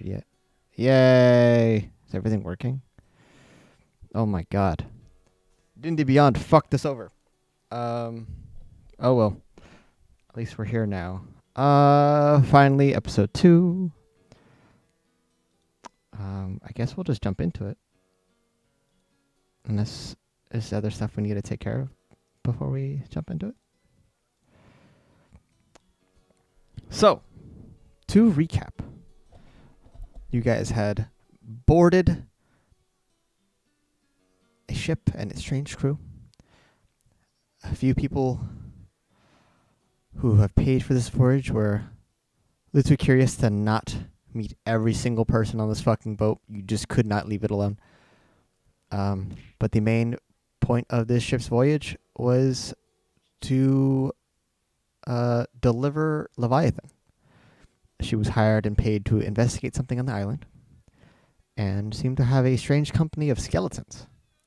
Yet. Yay! Is everything working? Oh my god. D&D Beyond fucked this over. Oh well. At least we're here now. Finally, episode 2. I guess we'll just jump into it. Unless there's other stuff we need to take care of before we jump into it. So, to recap. You guys had boarded a ship and its strange crew. A few people who have paid for this voyage were a little too curious to not meet every single person on this fucking boat. You just could not leave it alone. But the main point of this ship's voyage was to deliver Leviathan. She was hired and paid to investigate something on the island and seemed to have a strange company of skeletons,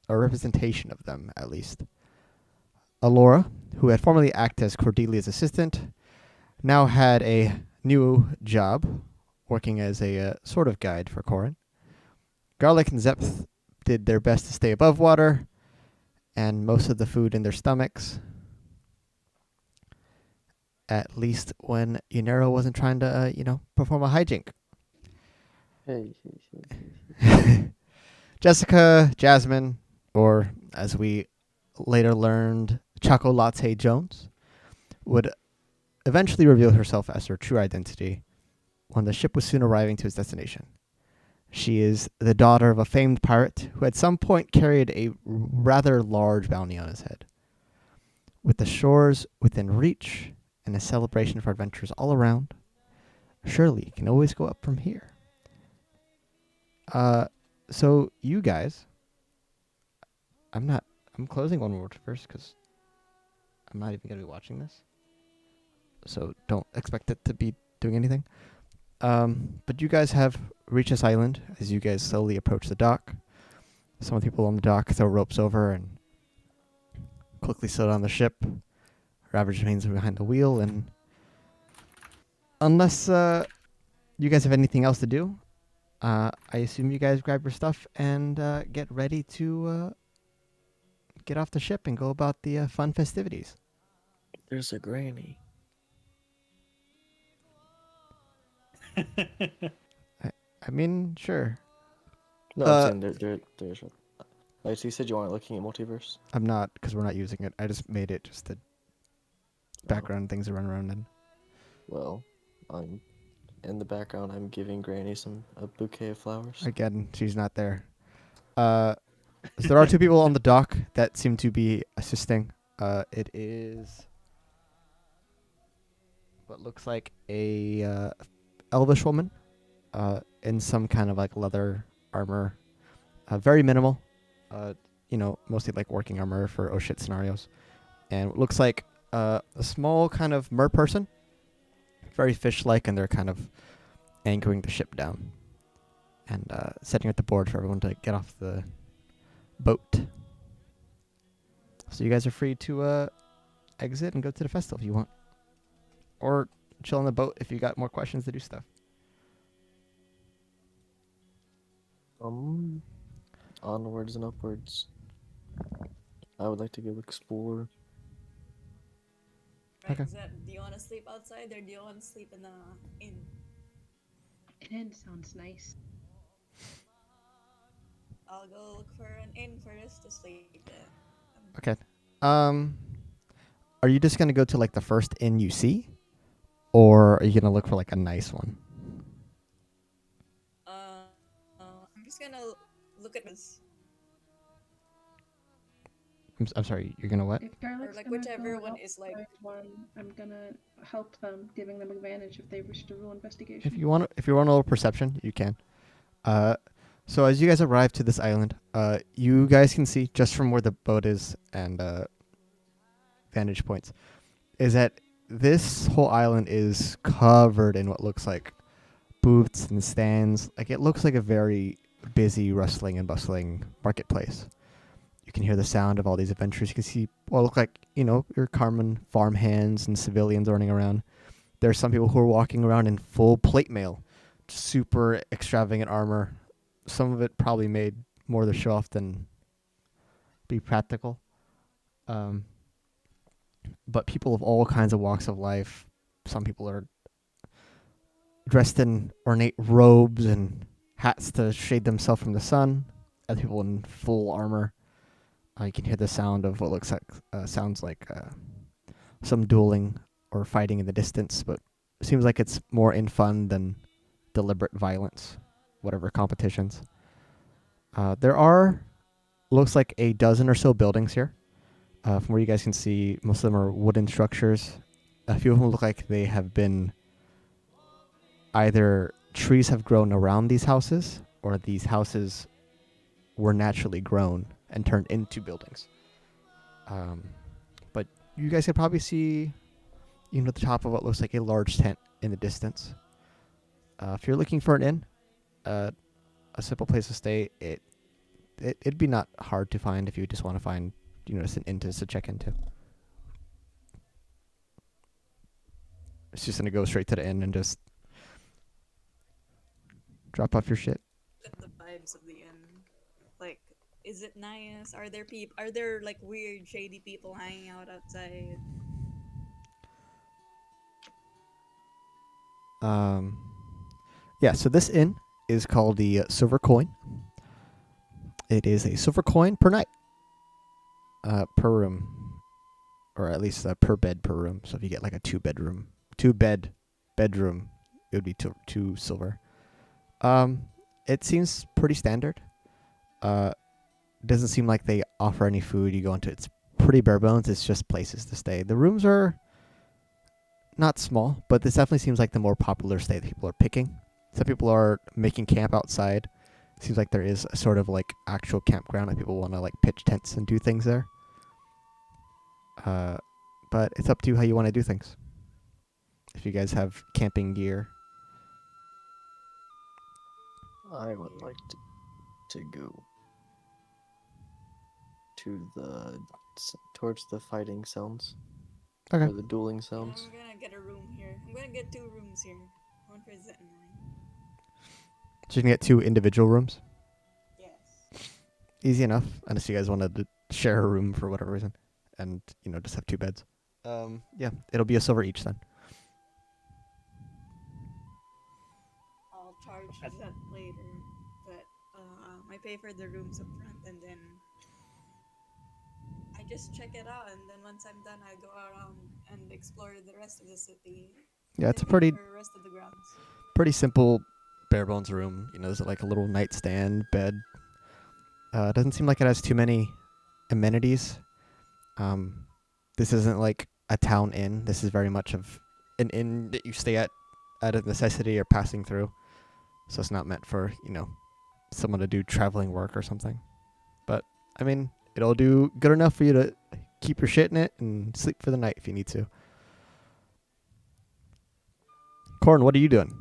a representation of them, at least. Alora, who had formerly acted as Cordelia's assistant, now had a new job, working as a sort of guide for Corin. Garlic and Zeph did their best to stay above water, and most of the food in their stomachs. At least when Yunero wasn't trying to, perform a hijink. Hey. Jessica, Jasmine, or as we later learned, Choco Latte Jones, would eventually reveal herself as her true identity when the ship was soon arriving to its destination. She is the daughter of a famed pirate who at some point carried a rather large bounty on his head. With the shores within reach and a celebration for adventures all around, surely it can always go up from here. So you guys, I'm closing one word first because I'm not even going to be watching this. So don't expect it to be doing anything. But you guys have reached this island as you guys slowly approach the dock. Some of the people on the dock throw ropes over and quickly slow down the ship. Ravage remains behind the wheel, and unless you guys have anything else to do, I assume you guys grab your stuff and get ready to get off the ship and go about the fun festivities. There's a granny. I mean, sure. No, I'm saying there's a... Like, so you said you weren't looking at multiverse? I'm not, because we're not using it. I just made it just the background things to run around in. Well, I'm in the background. I'm giving Granny a bouquet of flowers. Again, she's not there. So there are two people on the dock that seem to be assisting. It is what looks like a elvish woman in some kind of like leather armor. Very minimal. Mostly like working armor for oh shit scenarios. And it looks like a small kind of mer person. Very fish-like, and they're kind of anchoring the ship down. And setting up the board for everyone to get off the boat. So you guys are free to exit and go to the festival if you want. Or chill on the boat if you got more questions to do stuff. Onwards and upwards. I would like to go explore. Right, Okay. do you want to sleep outside or do you want to sleep in the inn? An inn sounds nice. I'll go look for an inn first to sleep in. Okay. Are you just gonna go to like the first inn you see, or are you gonna look for like a nice one? I'm just gonna look at this. I'm sorry. You're gonna what? If Garlic's like gonna whichever go one and is like- find one, I'm gonna help them, giving them advantage if they wish to roll investigation. If you want to roll perception, you can. So as you guys arrive to this island, you guys can see just from where the boat is and vantage points, is that this whole island is covered in what looks like booths and stands. Like it looks like a very busy, rustling and bustling marketplace. You can hear the sound of all these adventurers. You can see what look like, your common farm hands and civilians running around. There's some people who are walking around in full plate mail, super extravagant armor. Some of it probably made more to show off than be practical. Um, but people of all kinds of walks of life. Some people are dressed in ornate robes and hats to shade themselves from the sun. Other people in full armor. You can hear the sound of what looks like sounds like some dueling or fighting in the distance, but it seems like it's more in fun than deliberate violence, whatever competitions. There are, looks like a dozen or so buildings here. From where you guys can see, most of them are wooden structures. A few of them look like they have been either trees have grown around these houses or these houses were naturally grown and turned into buildings. But you guys can probably see, the top of what looks like a large tent in the distance. If you're looking for an inn, a simple place to stay, it'd be not hard to find if you just want to find, just an inn to check into. It's just gonna go straight to the inn and just drop off your shit. Get the vibes of the inn. Like, is it nice? Are there people? Are there like weird, shady people hanging out outside? Yeah. So this inn is called the Silver Coin. It is a silver coin per night, per room, or at least per bed per room. So if you get like a two bedroom bedroom, it would be two silver. It seems pretty standard. Doesn't seem like they offer any food. You go into it's pretty bare bones. It's just places to stay. The rooms are not small, but this definitely seems like the more popular stay that people are picking. Some people are making camp outside. Seems like there is a sort of like actual campground that people want to like pitch tents and do things there. But it's up to you how you want to do things. If you guys have camping gear. I would like to go to towards the fighting sounds. Okay. Or the dueling Yeah, sounds. I'm gonna get a room here. I'm gonna get 2 rooms here. One for Zet and mine. So you can get 2 individual rooms. Yes. Easy enough, unless you guys wanted to share a room for whatever reason, and just have 2 beds. Yeah, it'll be a silver each then. I'll charge that later, but I pay for the rooms up front, and then I just check it out, and then once I'm done, I go around and explore the rest of the city. Yeah, it's a pretty Or rest of the grounds. simple, bare bones room. There's like a little nightstand, bed. It doesn't seem like it has too many amenities. This isn't like a town inn. This is very much of an inn that you stay at out of necessity or passing through. So it's not meant for, someone to do traveling work or something. But, I mean, it'll do good enough for you to keep your shit in it and sleep for the night if you need to. Corn, what are you doing?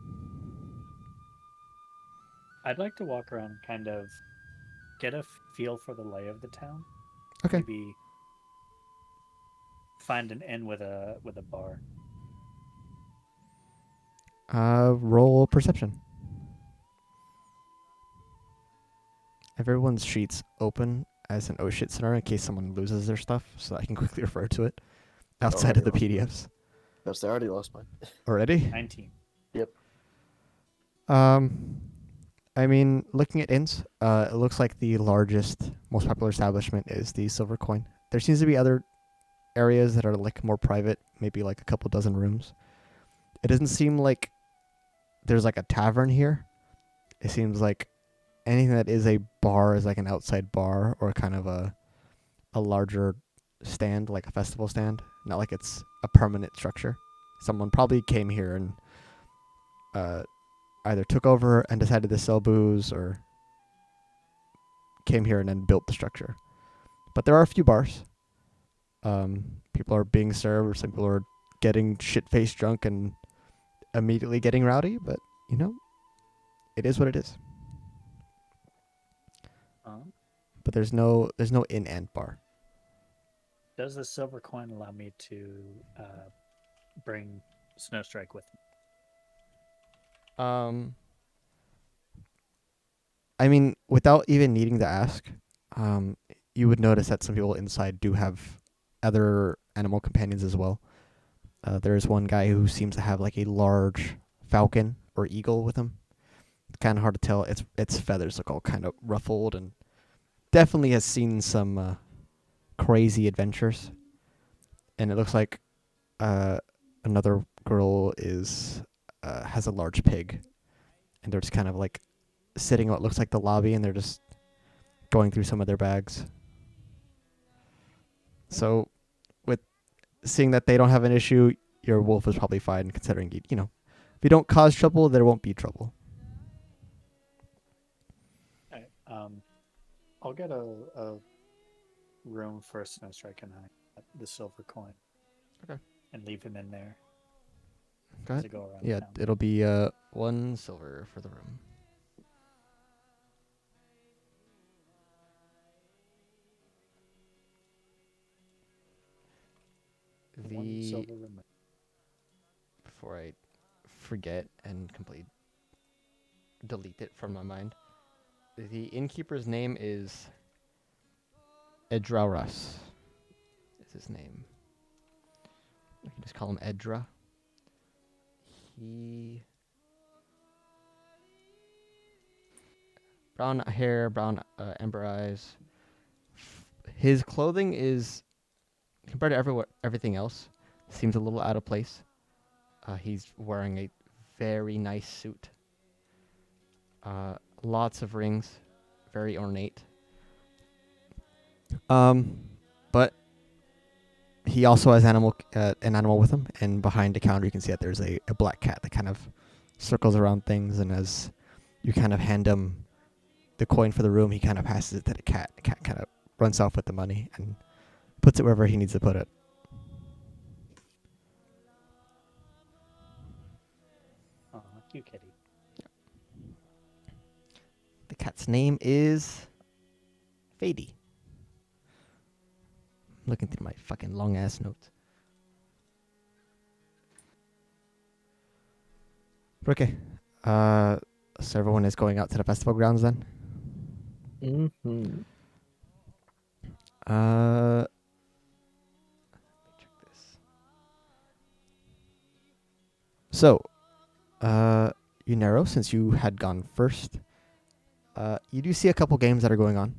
I'd like to walk around and kind of get a feel for the lay of the town. Okay. Maybe find an inn with a bar. Roll perception. Everyone's sheets open as an oh shit scenario in case someone loses their stuff, so I can quickly refer to it outside of the PDFs. Yes, I already lost mine. Already? 19. Yep. I mean, looking at inns, it looks like the largest, most popular establishment is the Silver Coin. There seems to be other areas that are like more private, maybe like a couple dozen rooms. It doesn't seem like there's like a tavern here. It seems like anything that is a bar is like an outside bar or kind of a larger stand, like a festival stand. Not like it's a permanent structure. Someone probably came here and either took over and decided to sell booze or came here and then built the structure. But there are a few bars. People are being served, or some people are getting shit-faced drunk and immediately getting rowdy, but, it is what it is. But there's no inn and bar. Does the silver coin allow me to bring Snowstrike with me? I mean, without even needing to ask, um, you would notice that some people inside do have other animal companions as well. There's one guy who seems to have like a large falcon or eagle with him. It's kind of hard to tell. Its feathers look all kind of ruffled and definitely has seen some crazy adventures. And it looks like uh, another girl is has a large pig, and they're just kind of like sitting in what looks like the lobby, and they're just going through some of their bags. So, with seeing that they don't have an issue, your wolf is probably fine. Considering if you don't cause trouble, there won't be trouble. Okay, I'll get a room for Snowstrike and I, the silver coin. Okay. And leave him in there. Go As ahead. I go around Yeah, town. it'll be 1 silver for the room. One silver room. Before I forget and completely delete it from my mind, the innkeeper's name is Edraurus. Is his name? I can just call him Edra. He brown hair, brown ember eyes. His clothing is compared to everything else seems a little out of place. He's wearing a very nice suit. Lots of rings, very ornate. But he also has an animal with him, and behind the counter you can see that there's a black cat that kind of circles around things, and as you kind of hand him the coin for the room, he kind of passes it to the cat. The cat kind of runs off with the money and puts it wherever he needs to put it. Oh, cute kitty. The cat's name is Fady. Looking through my fucking long ass notes. Okay. So everyone is going out to the festival grounds then? Mm-hmm. Let me check this. So, Unero, since you had gone first, you do see a couple games that are going on.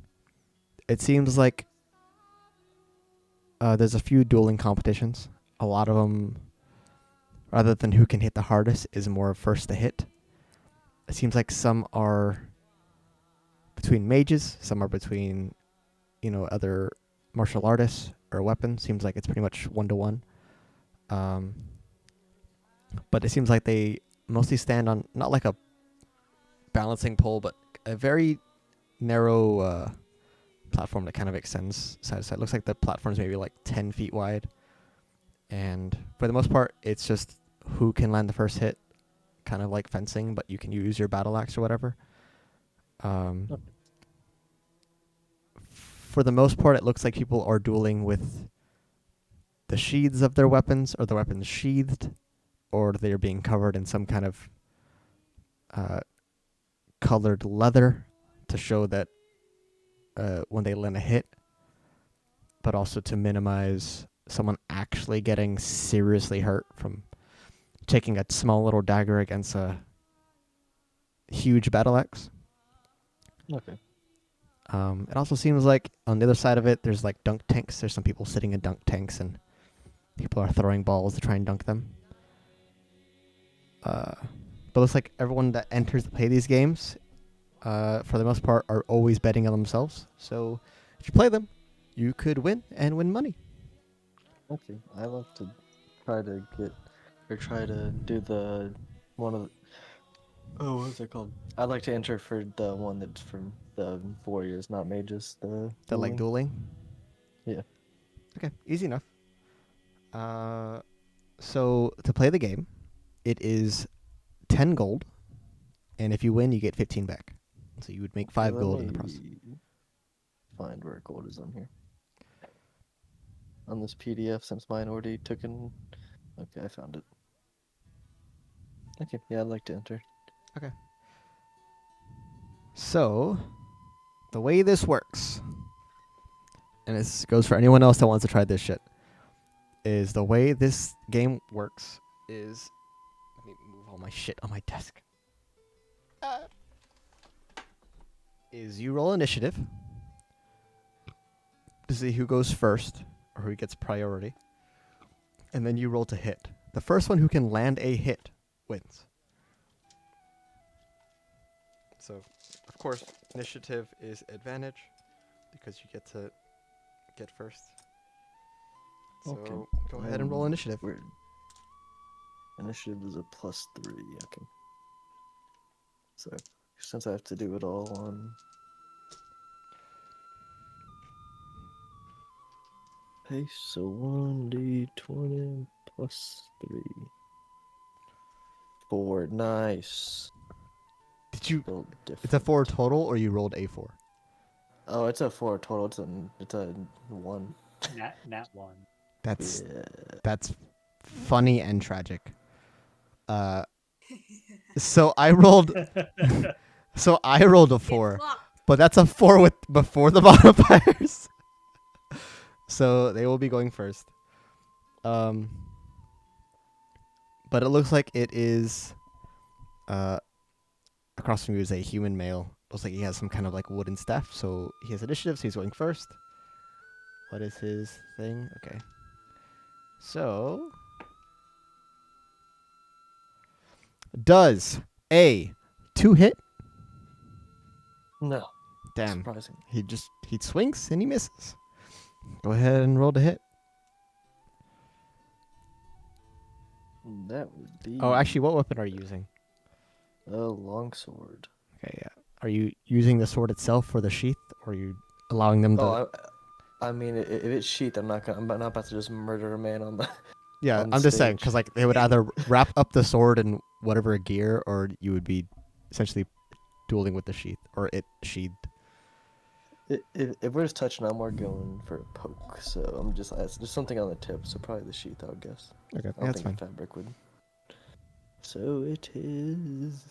It seems like there's a few dueling competitions. A lot of them, rather than who can hit the hardest, is more first to hit. It seems like some are between mages, some are between, other martial artists or weapons. Seems like it's pretty much 1-to-1. But it seems like they mostly stand on not like a balancing pole, but a very narrow platform that kind of extends side to side. Looks like the platform's maybe like 10 feet wide. And for the most part, it's just who can land the first hit, kind of like fencing, but you can use your battle axe or whatever. For the most part, it looks like people are dueling with the sheaths of their weapons, or the weapons sheathed, or they're being covered in some kind of colored leather to show that when they land a hit, but also to minimize someone actually getting seriously hurt from taking a small little dagger against a huge battle axe. Okay. It also seems like on the other side of it, there's like dunk tanks. There's some people sitting in dunk tanks, and people are throwing balls to try and dunk them. But it looks like everyone that enters to play these games, for the most part, are always betting on themselves. So if you play them, you could win and win money. Okay. I love to try to do the one of the. Oh, what's it called? I'd like to enter for the one that's from the warriors, not mages. The That like dueling. Yeah. Okay, easy enough. So to play the game, it is 10 gold, and if you win, you get 15 back. So you would make 5 Let gold in me the process. find where gold is on here. On this PDF, since mine already took in. Okay, I found it. Okay, yeah, I'd like to enter. Okay. So, the way this works, and this goes for anyone else that wants to try this shit, is the way this game works is... Let me move all my shit on my desk. Is you roll initiative to see who goes first or who gets priority, and then you roll to hit. The first one who can land a hit wins. So, of course, initiative is advantage because you get to get first. So, Okay. go ahead and roll initiative. Weird. Initiative is a +3. Okay. So, since I have to do it all on. Okay, so 1d20 +3. 4. Nice. Did you? Build It's a 4 different. total, or you rolled a 4? Oh, it's a 4 total. It's a 1. Nat 1. That's Yeah. that's funny and tragic. So I rolled. So I rolled a 4, Fuck. but that's a 4 with before the modifiers. So they will be going first. But it looks like it is. Across from you is a human male. Looks like he has some kind of like wooden staff. So he has initiative, so he's going first. What is his thing? Okay. So does a 2 hit? No. Damn. Surprising. He swings and he misses. Go ahead and roll to hit. That would be. Oh, actually, what weapon are you using? A longsword. Okay, yeah. Are you using the sword itself for the sheath, or are you allowing them to? Oh, I mean, if it's sheath, I'm not about to just murder a man on the. Yeah, on I'm just saying, stage. because like they would either wrap up the sword in whatever gear, or you would be essentially dueling with the sheath, or it sheathed. If we're just touching, I'm more going for a poke. So I'm just there's something on the tip, so probably the sheath, I would guess. Okay, I don't that's think fine. the fabric would. So it is.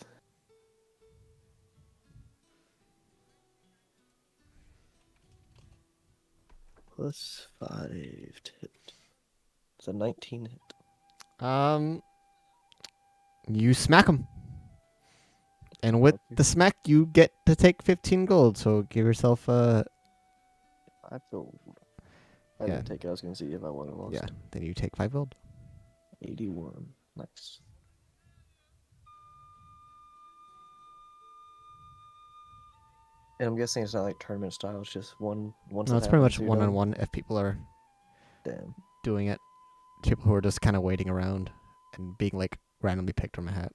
+5 to hit. It's a 19 hit. You smack him, and with Okay. the smack, you get to take 15 gold. So give yourself 5 gold. I Yeah. didn't take it. I was gonna see if I would have lost. yeah. Then you take 5 gold. 81. Nice. And I'm guessing it's not like tournament style. It's just once. No, it it's pretty much happens, you're one on done? one if people are Damn. doing it. People who are just kind of waiting around and being like randomly picked from a hat.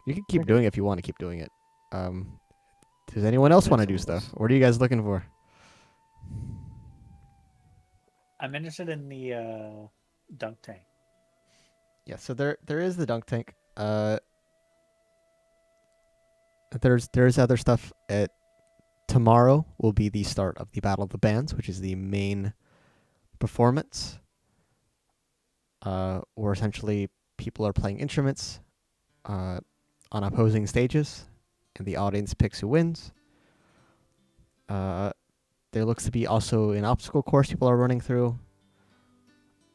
You can keep Okay. doing it if you want to keep doing it. Does anyone else want to do Makes stuff? sense. What are you guys looking for? I'm interested in the dunk tank. Yeah, so there is the dunk tank. There's other stuff. Tomorrow will be the start of the Battle of the Bands, which is the main performance. Where essentially people are playing instruments on opposing stages, and the audience picks who wins. There looks to be also an obstacle course people are running through.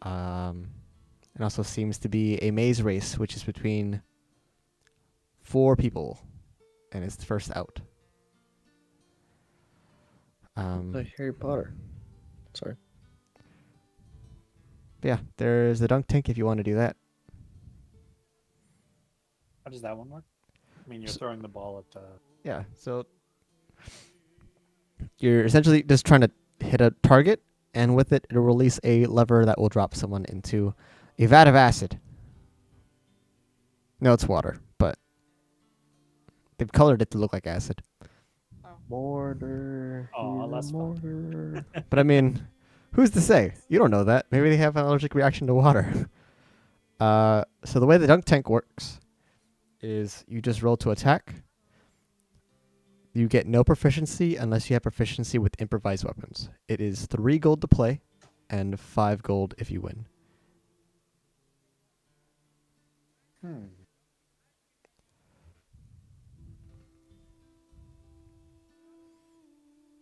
It also seems to be a maze race, which is between 4 people, and it's the first out. Like Harry Potter. Sorry. Yeah, there's the dunk tank if you want to do that. How does that one work? I mean, you're S- throwing the ball at the. Yeah, so you're essentially just trying to hit a target, and with it, it'll release a lever that will drop someone into a vat of acid. No, it's water, but they've colored it to look like acid. Mortar. Aw, Here's a that's fun. mortar. But I mean, who's to say? You don't know that. Maybe they have an allergic reaction to water. So the way the dunk tank works is you just roll to attack. You get no proficiency unless you have proficiency with improvised weapons. It is 3 gold to play, and 5 gold if you win.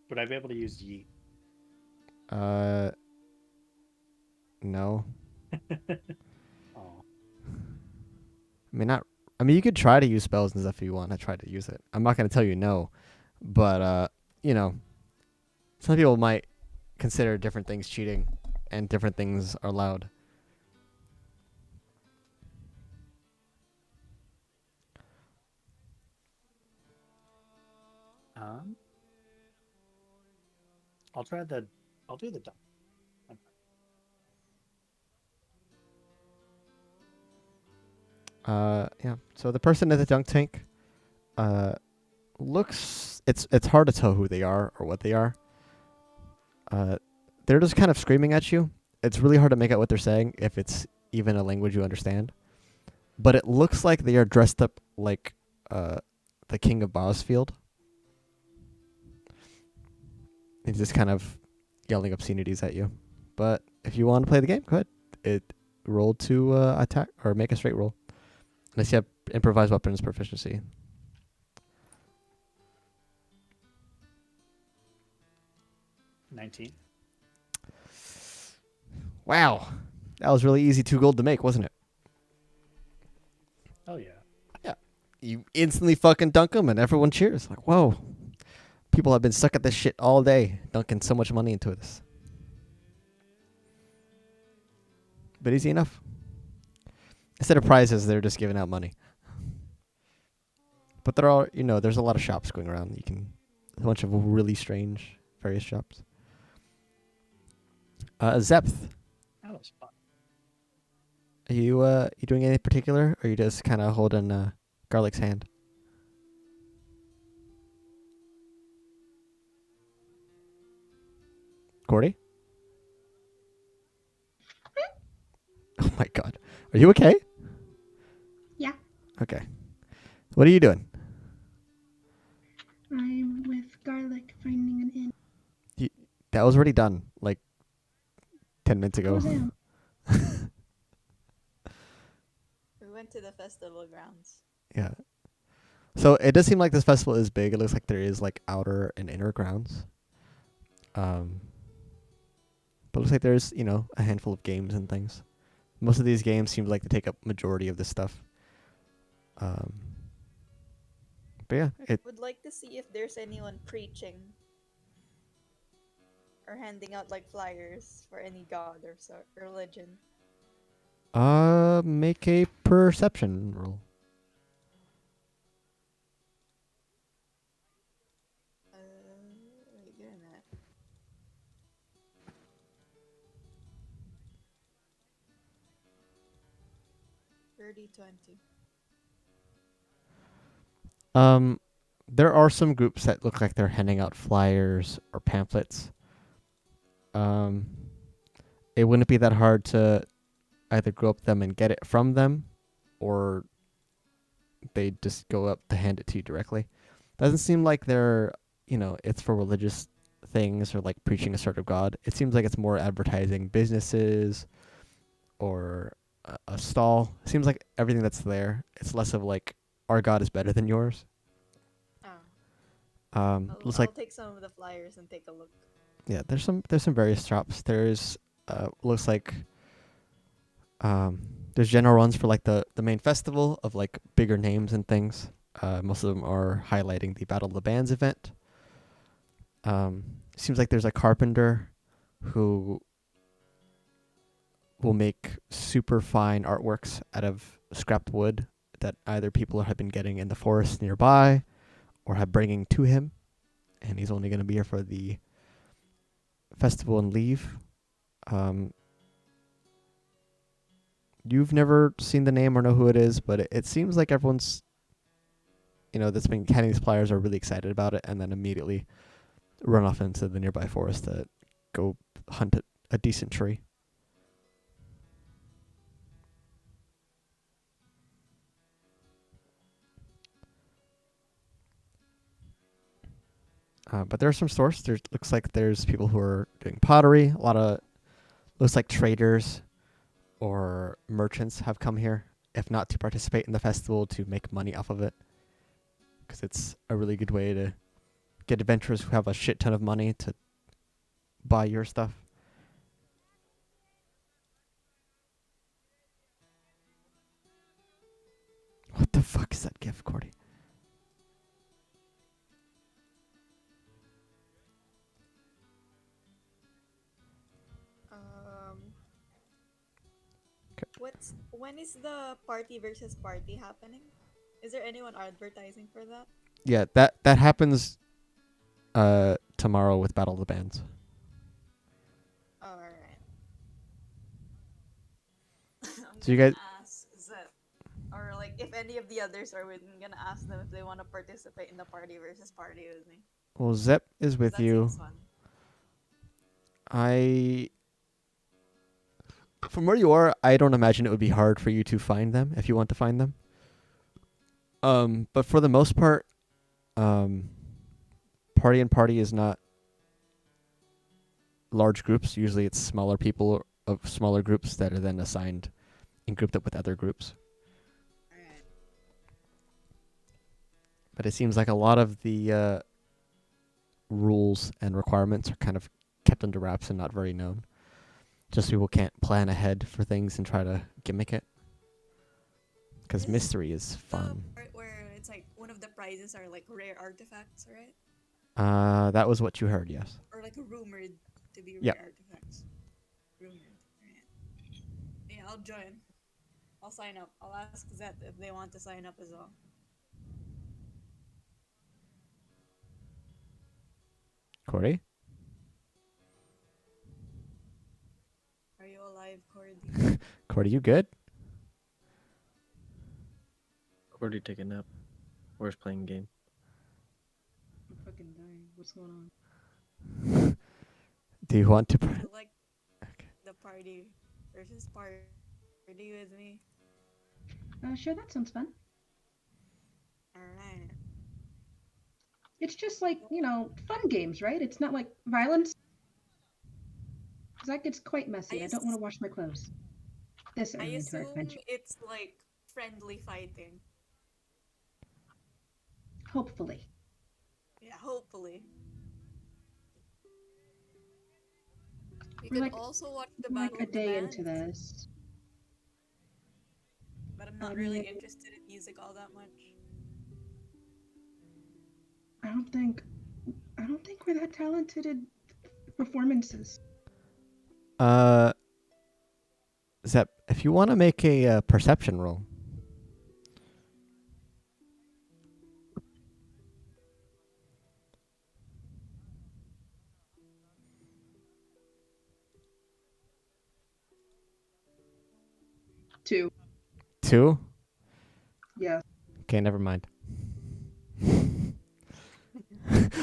Would I be able to use yeet? No. Oh, Not. I mean, you could try to use spells and stuff if you want to try to use it. I'm not gonna tell you no, but you know, some people might consider different things cheating, and different things are allowed. um, I'll try the. I'll do the dunk. Yeah. So the person at the dunk tank, looks. It's hard to tell who they are or what they are. They're just kind of screaming at you. It's really hard to make out what they're saying if it's even a language you understand. But it looks like they are dressed up like the king of Bosfield. He's just kind of yelling obscenities at you. But if you want to play the game, go ahead. Roll to attack or make a straight roll. Unless you have improvised weapons proficiency. $19. Wow. That was really easy 2 gold to make, wasn't it? Oh yeah. Yeah. You instantly fucking dunk them and everyone cheers. Like, whoa. People have been stuck at this shit all day, dunking so much money into this. But easy enough. Instead of prizes, they're just giving out money. But there are, there's a lot of shops going around. A bunch of really strange various shops. Zepth, That was fun. are you doing anything particular, or are you just kind of holding Garlic's hand? Cordy? Oh my god. Are you okay? Yeah. Okay. What are you doing? I'm with Garlic finding an inn. That was already done, like 10 minutes ago. Oh, damn. We went to the festival grounds. Yeah. So it does seem like this festival is big. It looks like there is like outer and inner grounds. But it looks like there's, a handful of games and things. Most of these games seem like they take up majority of this stuff. But yeah, Would like to see if there's anyone preaching or handing out like flyers for any god or religion. make a perception roll. Wait, give me a minute. Dirty 20. There are some groups that look like they're handing out flyers or pamphlets. It wouldn't be that hard to either go up them and get it from them, or they just go up to hand it to you directly. Doesn't seem like they're, it's for religious things or like preaching a sort of God. It seems like it's more advertising businesses or a stall. It seems like everything that's there. It's less of like our God is better than yours. Looks I'll like take some of the flyers and take a look. yeah. There's some various shops. There's looks like there's general runs for like the main festival of like bigger names and things. Most of them are highlighting the Battle of the Bands event. Seems like there's a carpenter who will make super fine artworks out of scrapped wood that either people have been getting in the forest nearby or have bringing to him, and he's only going to be here for the festival and leave. You've never seen the name or know who it is, but it seems like everyone's, that's been handing these flyers are really excited about it, and then immediately run off into the nearby forest to go hunt a decent tree. But there are some stores. Looks like there's people who are doing pottery. A lot of looks like traders or merchants have come here, if not to participate in the festival, to make money off of it, because it's a really good way to get adventurers who have a shit ton of money to buy your stuff. What the fuck is that GIF, Cordy? When is the party versus party happening? Is there anyone advertising for that? Yeah, that happens tomorrow with Battle of the Bands. All right. I'm So you gonna guys, ask Zep, or like if any of the others are with me, I'm gonna ask them if they want to participate in the party versus party with me. well, Zep is with That you. seems fun. From where you are, I don't imagine it would be hard for you to find them if you want to find them. But for the most part, party and party is not large groups. Usually it's smaller people of smaller groups that are then assigned and grouped up with other groups. All right. But it seems like a lot of the rules and requirements are kind of kept under wraps and not very known. Just people can't plan ahead for things and try to gimmick it. Because This mystery is The fun. part where it's like one of the prizes are like rare artifacts, right? That was what you heard, yes. Or like rumored to be rare Yep. artifacts. Rumored. Right. Yeah, I'll join. I'll sign up. I'll ask Zet if they want to sign up as well. Corey? Are you alive, Cordy? Cordy, you good? Cordy take a nap. Where's playing game? I'm fucking dying. What's going on? Do you want to... I like the party versus party with me. Sure, that sounds fun. Alright. It's just like, fun games, right? It's not like violence. Because that gets quite messy. I don't want to wash my clothes. This I early into our assume adventure. it's like friendly fighting. Hopefully. Yeah, hopefully. We We're could like- also watch the Like Battle a of the day Bands, into this. but I'm not I really mean- interested in music all that much. I don't think we're that talented at performances. Zep, if you want to make a perception roll. Two. 2? Yeah. Okay, never mind.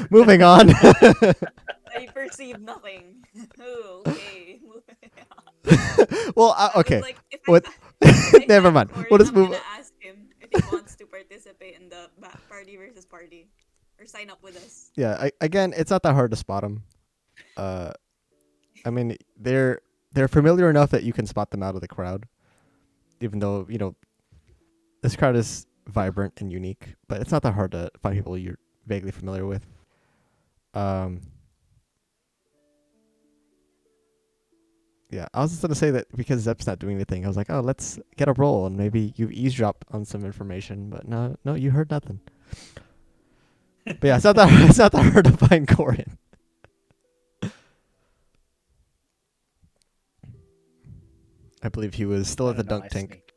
Moving on. I perceive nothing. Oh, okay. Well, I was okay. like, if What? if I Never find mind. Corey, We'll just I'm move. gonna ask him if he wants to participate in the party versus party, or sign up with us. Yeah. Again, it's not that hard to spot them. I mean, they're familiar enough that you can spot them out of the crowd, even though this crowd is vibrant and unique. But it's not that hard to find people you're vaguely familiar with. Yeah, I was just gonna say that because Zep's not doing anything, I was like, oh, let's get a roll and maybe you eavesdropped on some information, but no, you heard nothing. But yeah, it's not that hard to find Corin. I believe he was still I at the don't know, dunk I tank. sneaked.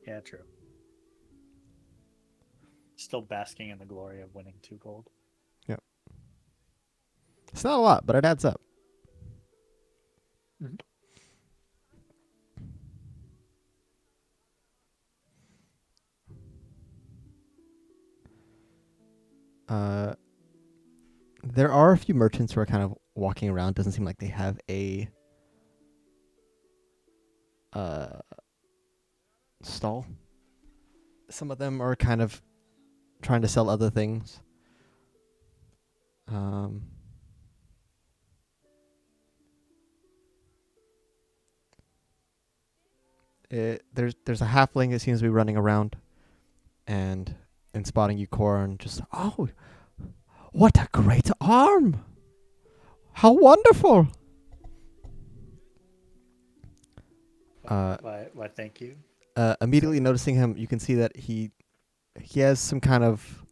Yeah, true. Still basking in the glory of winning 2 gold. It's not a lot, but it adds up. Mhm. There are a few merchants who are kind of walking around. Doesn't seem like they have a stall. Some of them are kind of trying to sell other things. There's a halfling that seems to be running around and spotting you, Cora, and just, oh, What a great arm! How wonderful! Why, thank you. Immediately noticing him, you can see that he has some kind of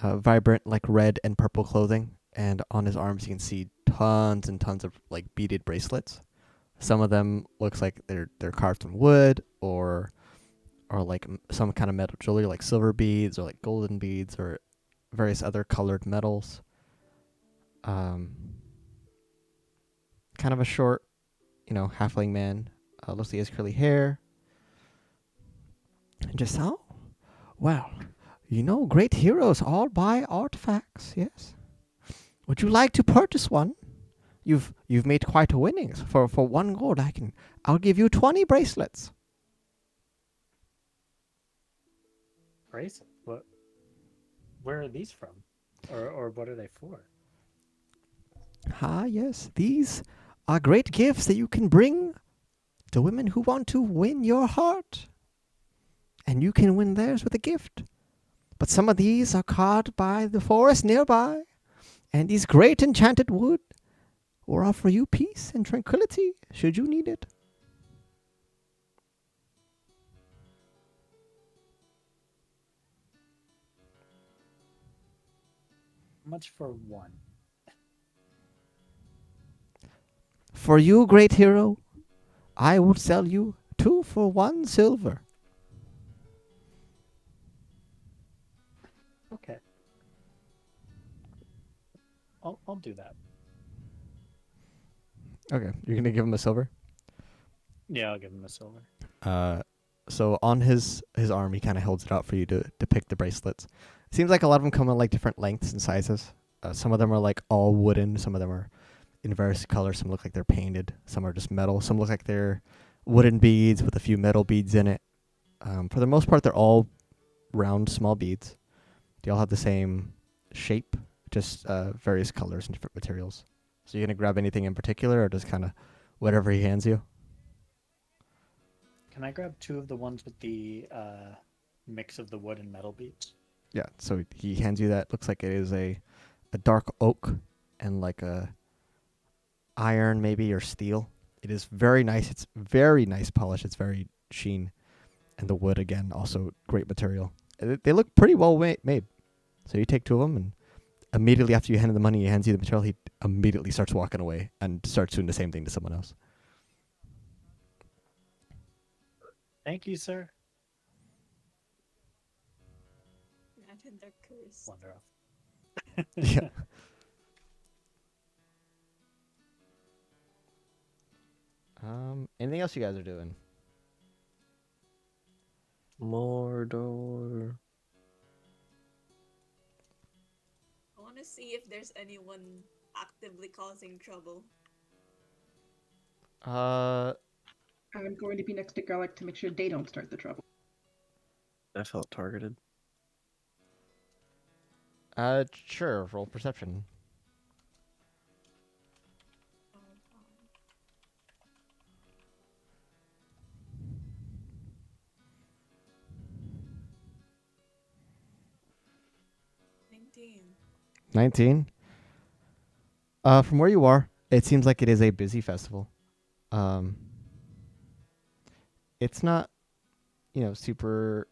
vibrant, like red and purple clothing, and on his arms you can see tons and tons of like beaded bracelets. Some of them looks like they're carved from wood, or like some kind of metal jewelry, like silver beads or like golden beads or various other colored metals. Kind of a short, halfling man. Looks like he has curly hair. And just well, great heroes all buy artifacts. Yes. Would you like to purchase one? You've made quite a winnings. For 1 gold, I'll give you 20 bracelets. Bracelet? What? Where are these from? Or what are they for? Ah, yes. These are great gifts that you can bring to women who want to win your heart. And you can win theirs with a gift. But some of these are carved by the forest nearby, and these great enchanted wood will offer you peace and tranquility should you need it. How much for one? For you, great hero, I will sell you 2 for 1 silver. Okay. I'll do that. Okay, you're gonna give him a silver? Yeah, I'll give him a silver. So on his arm, he kind of holds it out for you to pick the bracelets. It seems like a lot of them come in like different lengths and sizes. Some of them are like all wooden. Some of them are in various colors. Some look like they're painted. Some are just metal. Some look like they're wooden beads with a few metal beads in it. For the most part, they're all round, small beads. They all have the same shape, just various colors and different materials. So you're gonna grab anything in particular, or just kind of whatever he hands you? Can I grab 2 of the ones with the mix of the wood and metal beads? Yeah. So he hands you that. Looks like it is a dark oak and like a iron maybe or steel. It is very nice. It's very nice polish. It's very sheen, and the wood again also great material. They look pretty well made. So you take 2 of them, and immediately after you hand him the money, he hands you the material. He immediately starts walking away and starts doing the same thing to someone else. Thank you, sir. Imagine they're cursed. Wander off. Yeah. Anything else you guys are doing? Mordor. I want to see if there's anyone actively causing trouble. I'm going to be next to Garlic to make sure they don't start the trouble. I felt targeted. Sure. Roll perception. Oh, 19. 19. From where you are, it seems like it is a busy festival. It's not, super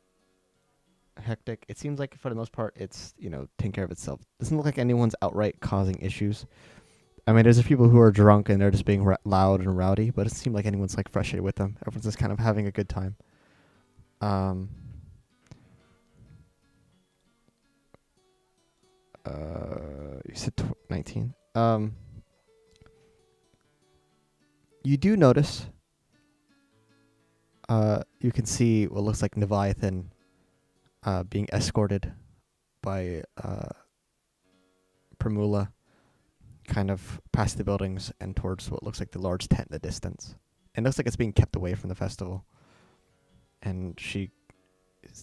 hectic. It seems like for the most part, it's, taking care of itself. Doesn't look like anyone's outright causing issues. I mean, there's people who are drunk and they're just being loud and rowdy, but it doesn't seem like anyone's like frustrated with them. Everyone's just kind of having a good time. You said 19. You do notice. You can see what looks like Leviathan being escorted by Primula, kind of past the buildings and towards what looks like the large tent in the distance. It looks like it's being kept away from the festival. And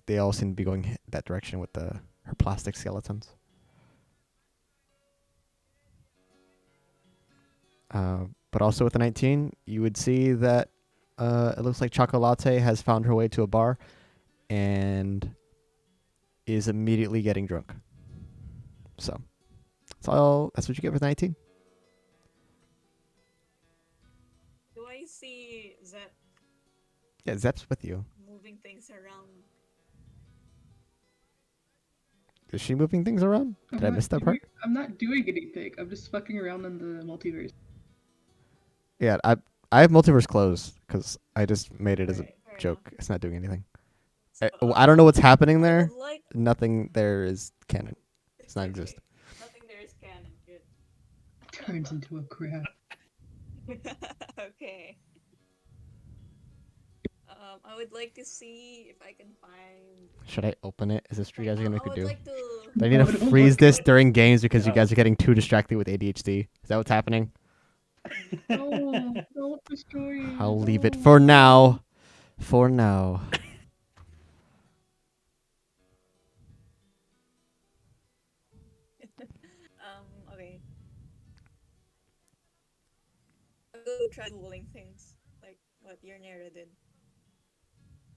they all seem to be going that direction with her plastic skeletons. But also with the 19, you would see that it looks like Chocolate has found her way to a bar and is immediately getting drunk. So, That's what you get with 19. Do I see Zep Yeah, Zep's with you. moving things around? Is she moving things around? Did I miss that part? I'm not doing anything. I'm just fucking around in the multiverse. Yeah, I have multiverse closed because I just made it as a Alright, fair joke. enough. It's not doing anything. So, I don't know what's happening I there. would like Nothing there is canon. It's not okay. exist. Nothing there is canon. Good. Turns into a crab. Okay. I would like to see if I can find. Should I open it? Is this what you guys are gonna I make me would do? like to. Do I need to No, don't freeze look. this during games because you No. guys are getting too distracted with ADHD? Is that what's happening? No, don't destroy it. I'll leave it No. for now. For now. Okay. I'll go try dueling things like what your Nera did.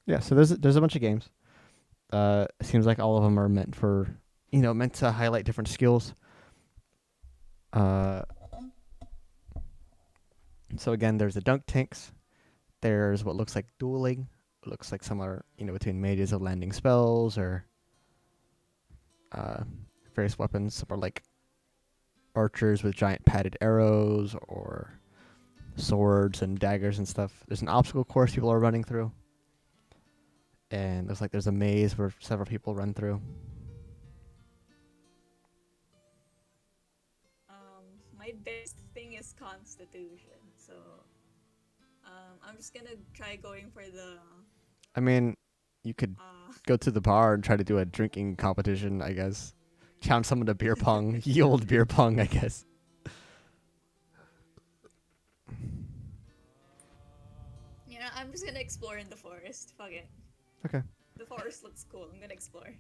Yeah, so there's a bunch of games. It seems like all of them are meant for, meant to highlight different skills. So again, there's the dunk tanks. There's what looks like dueling. It looks like some are, between mages of landing spells or various weapons. Some are like archers with giant padded arrows or swords and daggers and stuff. There's an obstacle course people are running through. And looks like there's a maze where several people run through. My best thing is Constitution, so I'm just gonna try going for the. I mean, you could go to the bar and try to do a drinking competition, I guess. Challenge someone to beer pong. Ye old beer pong, I guess. I'm just gonna explore in the forest. Fuck it. Okay. The forest looks cool. I'm gonna explore.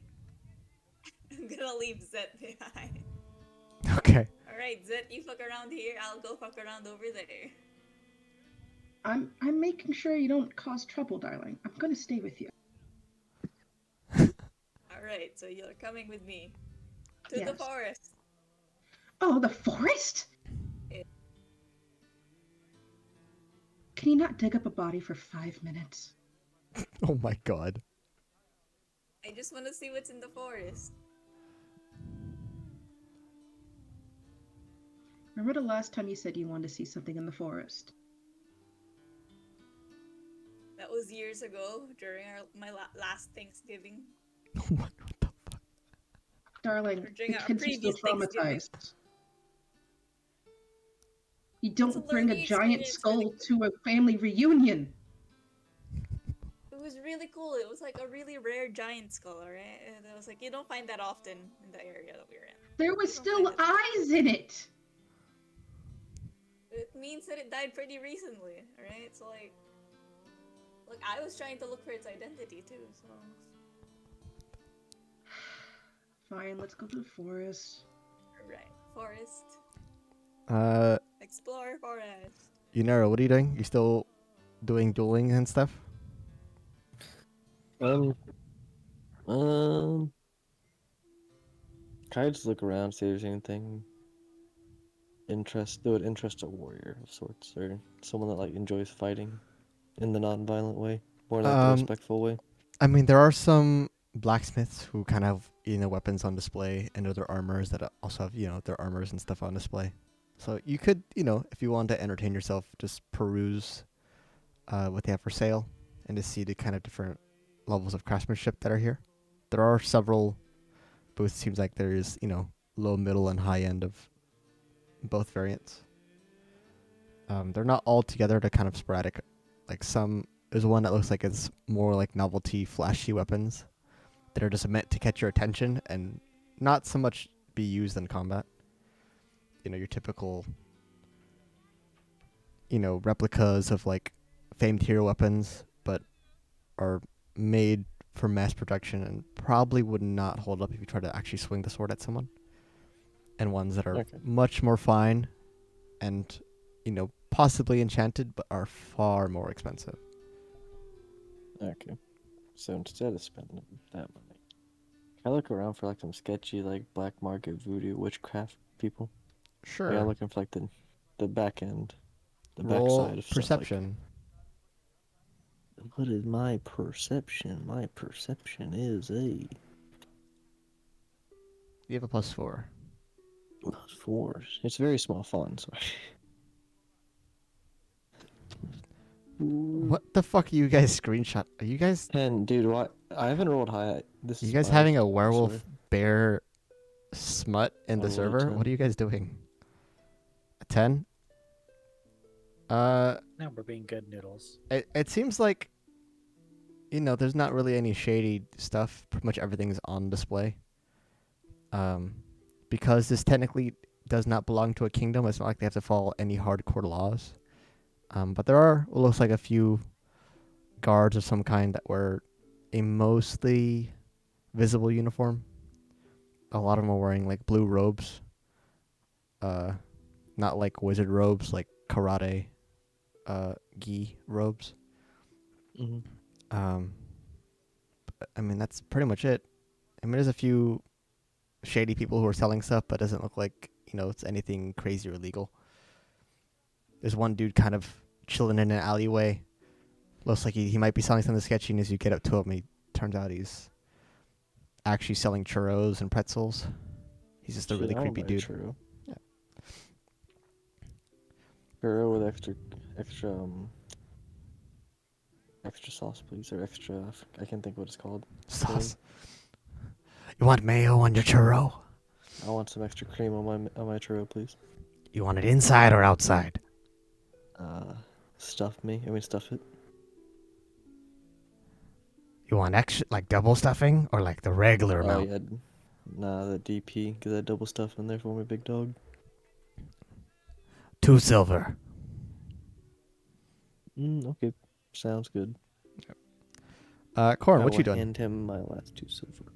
I'm gonna leave Zet behind. Okay. Alright, Zet, you fuck around here. I'll go fuck around over there. I'm making sure you don't cause trouble, darling. I'm gonna stay with you. Alright, so you're coming with me. To the Yes. forest. Oh, the forest? Yeah. Can you not dig up a body for 5 minutes? Oh my god. I just wanna see what's in the forest. Remember the last time you said you wanted to see something in the forest? That was years ago during my last Thanksgiving. Oh my, what the fuck? Darling, During the our kids are still previous Thanksgiving. traumatized. You It's a don't bring a learning giant experience for skull to a family reunion. It was really cool. It was like a really rare giant skull, alright? And I was like, you don't find that often in the area that we're in. There was You don't still find that. eyes in it. It means that it died pretty recently, alright? So like I was trying to look for its identity too, so. Fine, let's go to the forest. Right. Forest. Explore forest. Yunara, what are you doing? You still doing dueling and stuff? Kind of just look around, see if there's anything that would interest a warrior of sorts, or someone that like enjoys fighting in the non-violent way, more like the respectful way. I mean, there are some blacksmiths who kind of weapons on display and other armors that also have their armors and stuff on display. So you could if you want to entertain yourself, just peruse what they have for sale and to see the kind of different levels of craftsmanship that are here. There are several booths. Seems like there is low, middle, and high end of both variants. They're not all together. They're kind of sporadic. Like there's one that looks like it's more like novelty, flashy weapons that are just meant to catch your attention and not so much be used in combat. Your typical, replicas of like famed hero weapons, but are made for mass production and probably would not hold up if you try to actually swing the sword at someone. And ones that are much more fine and, possibly enchanted, but are far more expensive. Okay. So instead of spending that money, I look around for like some sketchy like black market voodoo witchcraft people. Sure. Like, I'm looking for like the back end, the back Roll side of perception. stuff like. What is my perception? My perception is a You have a +4. +4. It's very small font. Sorry. What the fuck are you guys screenshot? Are you guys 10, dude. What? I haven't rolled high. This you is guys my having a score. werewolf bear smut in I the rolled a server? What 10. are you guys doing? A 10? Now we're being good noodles. It seems like there's not really any shady stuff. Pretty much everything's on display. Because this technically does not belong to a kingdom, it's not like they have to follow any hardcore laws. But there are, it looks like, a few guards of some kind that wear a mostly visible uniform. A lot of them are wearing like blue robes. Not like wizard robes, like karate, gi robes. Mm-hmm. But, I mean, that's pretty much it. I mean, there's a few shady people who are selling stuff, but it doesn't look like it's anything crazy or illegal. There's one dude kind of chilling in an alleyway. Looks like he might be selling something sketchy, and as you get up to him, he turns out he's actually selling churros and pretzels. He's just a really creepy dude. Churro. Yeah. Churro with extra sauce, please, or extra. I can't think what it's called. Sauce. You want mayo on your churro? I want some extra cream on my churro, please. You want it inside or outside? Stuff it. You want extra, like double stuffing, or like the regular Oh amount? yeah, nah, the DP. Get that double stuff in there for me, big dog. 2 silver. Okay, sounds good. Corin, I what will you doing? hand him my last 2 silver.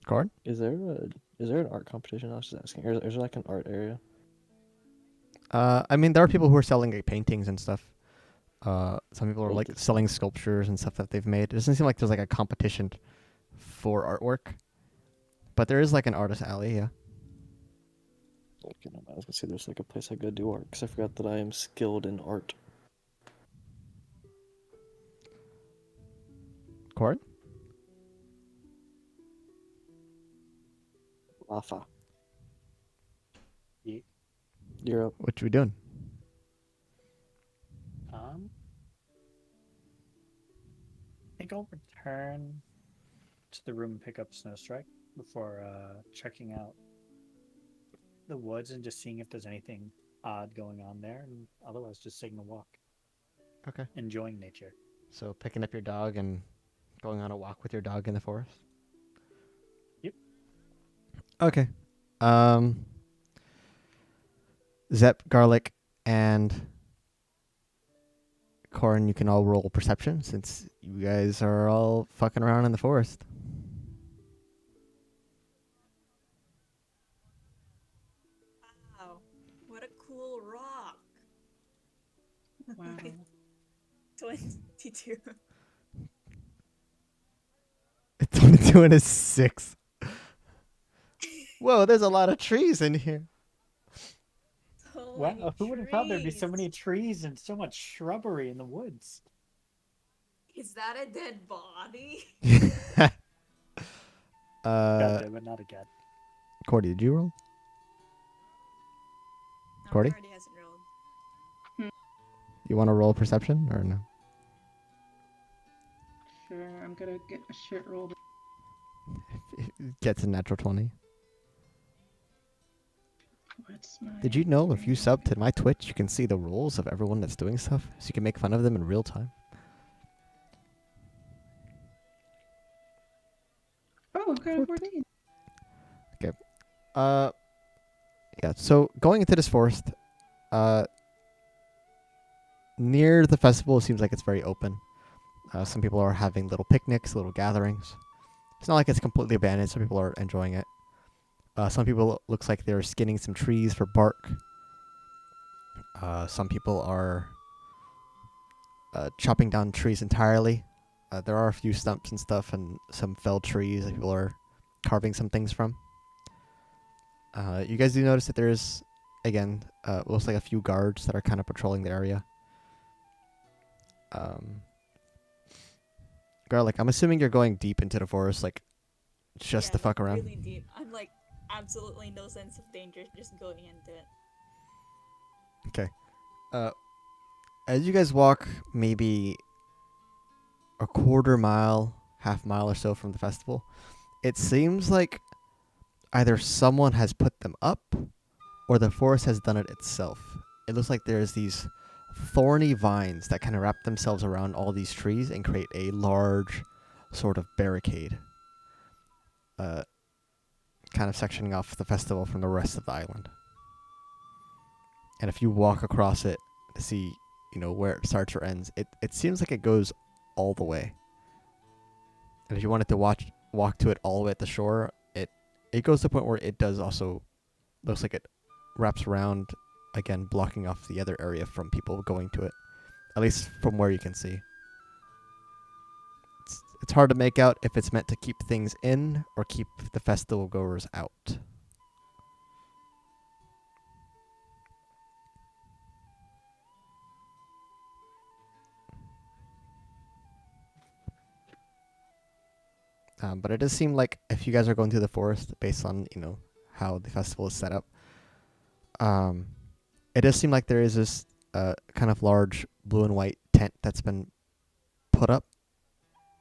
Corin? Is there an art competition? I was just asking. Or is there like an art area? I mean, there are people who are selling like paintings and stuff. Some people are Well, like that's- selling sculptures and stuff that they've made. It doesn't seem like there's like a competition for artwork, but there is like an artist alley. Yeah. Okay, no, I was gonna say there's like a place I go do art because I forgot that I am skilled in art. Corin? Lafa. Ye- You're up. What you doing? I think I'll return to the room and pick up Snowstrike before checking out the woods and just seeing if there's anything odd going on there, and otherwise just taking a walk, Okay. enjoying nature. So picking up your dog and going on a walk with your dog in the forest? Yep. Okay. Zep, Garlic, and Corin, you can all roll perception since you guys are all fucking around in the forest. Wow, what a cool rock. Wow. 22. 22 and a 6. Whoa, there's a lot of trees in here. So Wow, many who would have thought there'd be so trees. many trees and so much shrubbery in the woods? Is that a dead body? God damn it, not again. Cordy, did you roll? No, Cordy? Cordy hasn't rolled. You want to roll perception or no? Sure, I'm gonna get a shit roll. Gets a natural 20. What's my... Did you know if you sub to my Twitch, you can see the rolls of everyone that's doing stuff, so you can make fun of them in real time? Oh, I've got a 14. Yeah, so going into this forest, near the festival, it seems like it's very open. Some people are having little picnics, little gatherings. It's not like it's completely abandoned. Some people are enjoying it. Some people looks like they're skinning some trees for bark. Some people are chopping down trees entirely. There are a few stumps and stuff and some felled trees that people are carving some things from. You guys do notice that there's, again, looks like a few guards that are kind of patrolling the area. Garlic, I'm assuming you're going deep into the forest, like, just Yeah, to fuck like, around. really deep. I'm like absolutely no sense of danger just going into it. Okay. As you guys walk maybe a quarter mile, half mile or so from the festival, it seems like either someone has put them up or the forest has done it itself. It looks like there's these thorny vines that kind of wrap themselves around all these trees and create a large sort of barricade, kind of sectioning off the festival from the rest of the island. And if you walk across it to see, where it starts or ends, it seems like it goes all the way. And if you wanted to walk to it all the way at the shore, it goes to the point where it does also looks like it wraps around again, blocking off the other area from people going to it. At least from where you can see. It's hard to make out if it's meant to keep things in or keep the festival goers out. But it does seem like if you guys are going through the forest, based on how the festival is set up, it does seem like there is this kind of large blue and white tent that's been put up,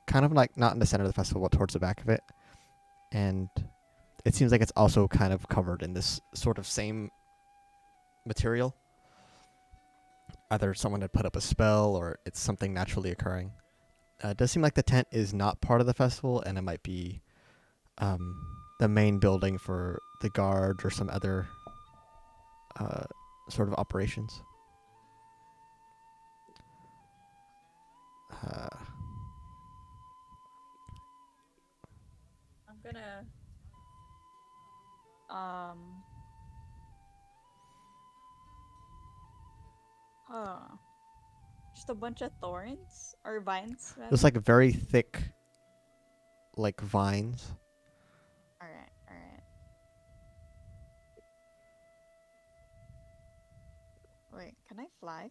kind of like not in the center of the festival, but towards the back of it, and it seems like it's also kind of covered in this sort of same material. Either someone had put up a spell or it's something naturally occurring. It does seem like the tent is not part of the festival, and it might be the main building for the guard or some other sort of operations. I'm gonna um huh. Just a bunch of thorns or vines, rather. There's like very thick, like vines. Alright, alright. Wait, can I fly?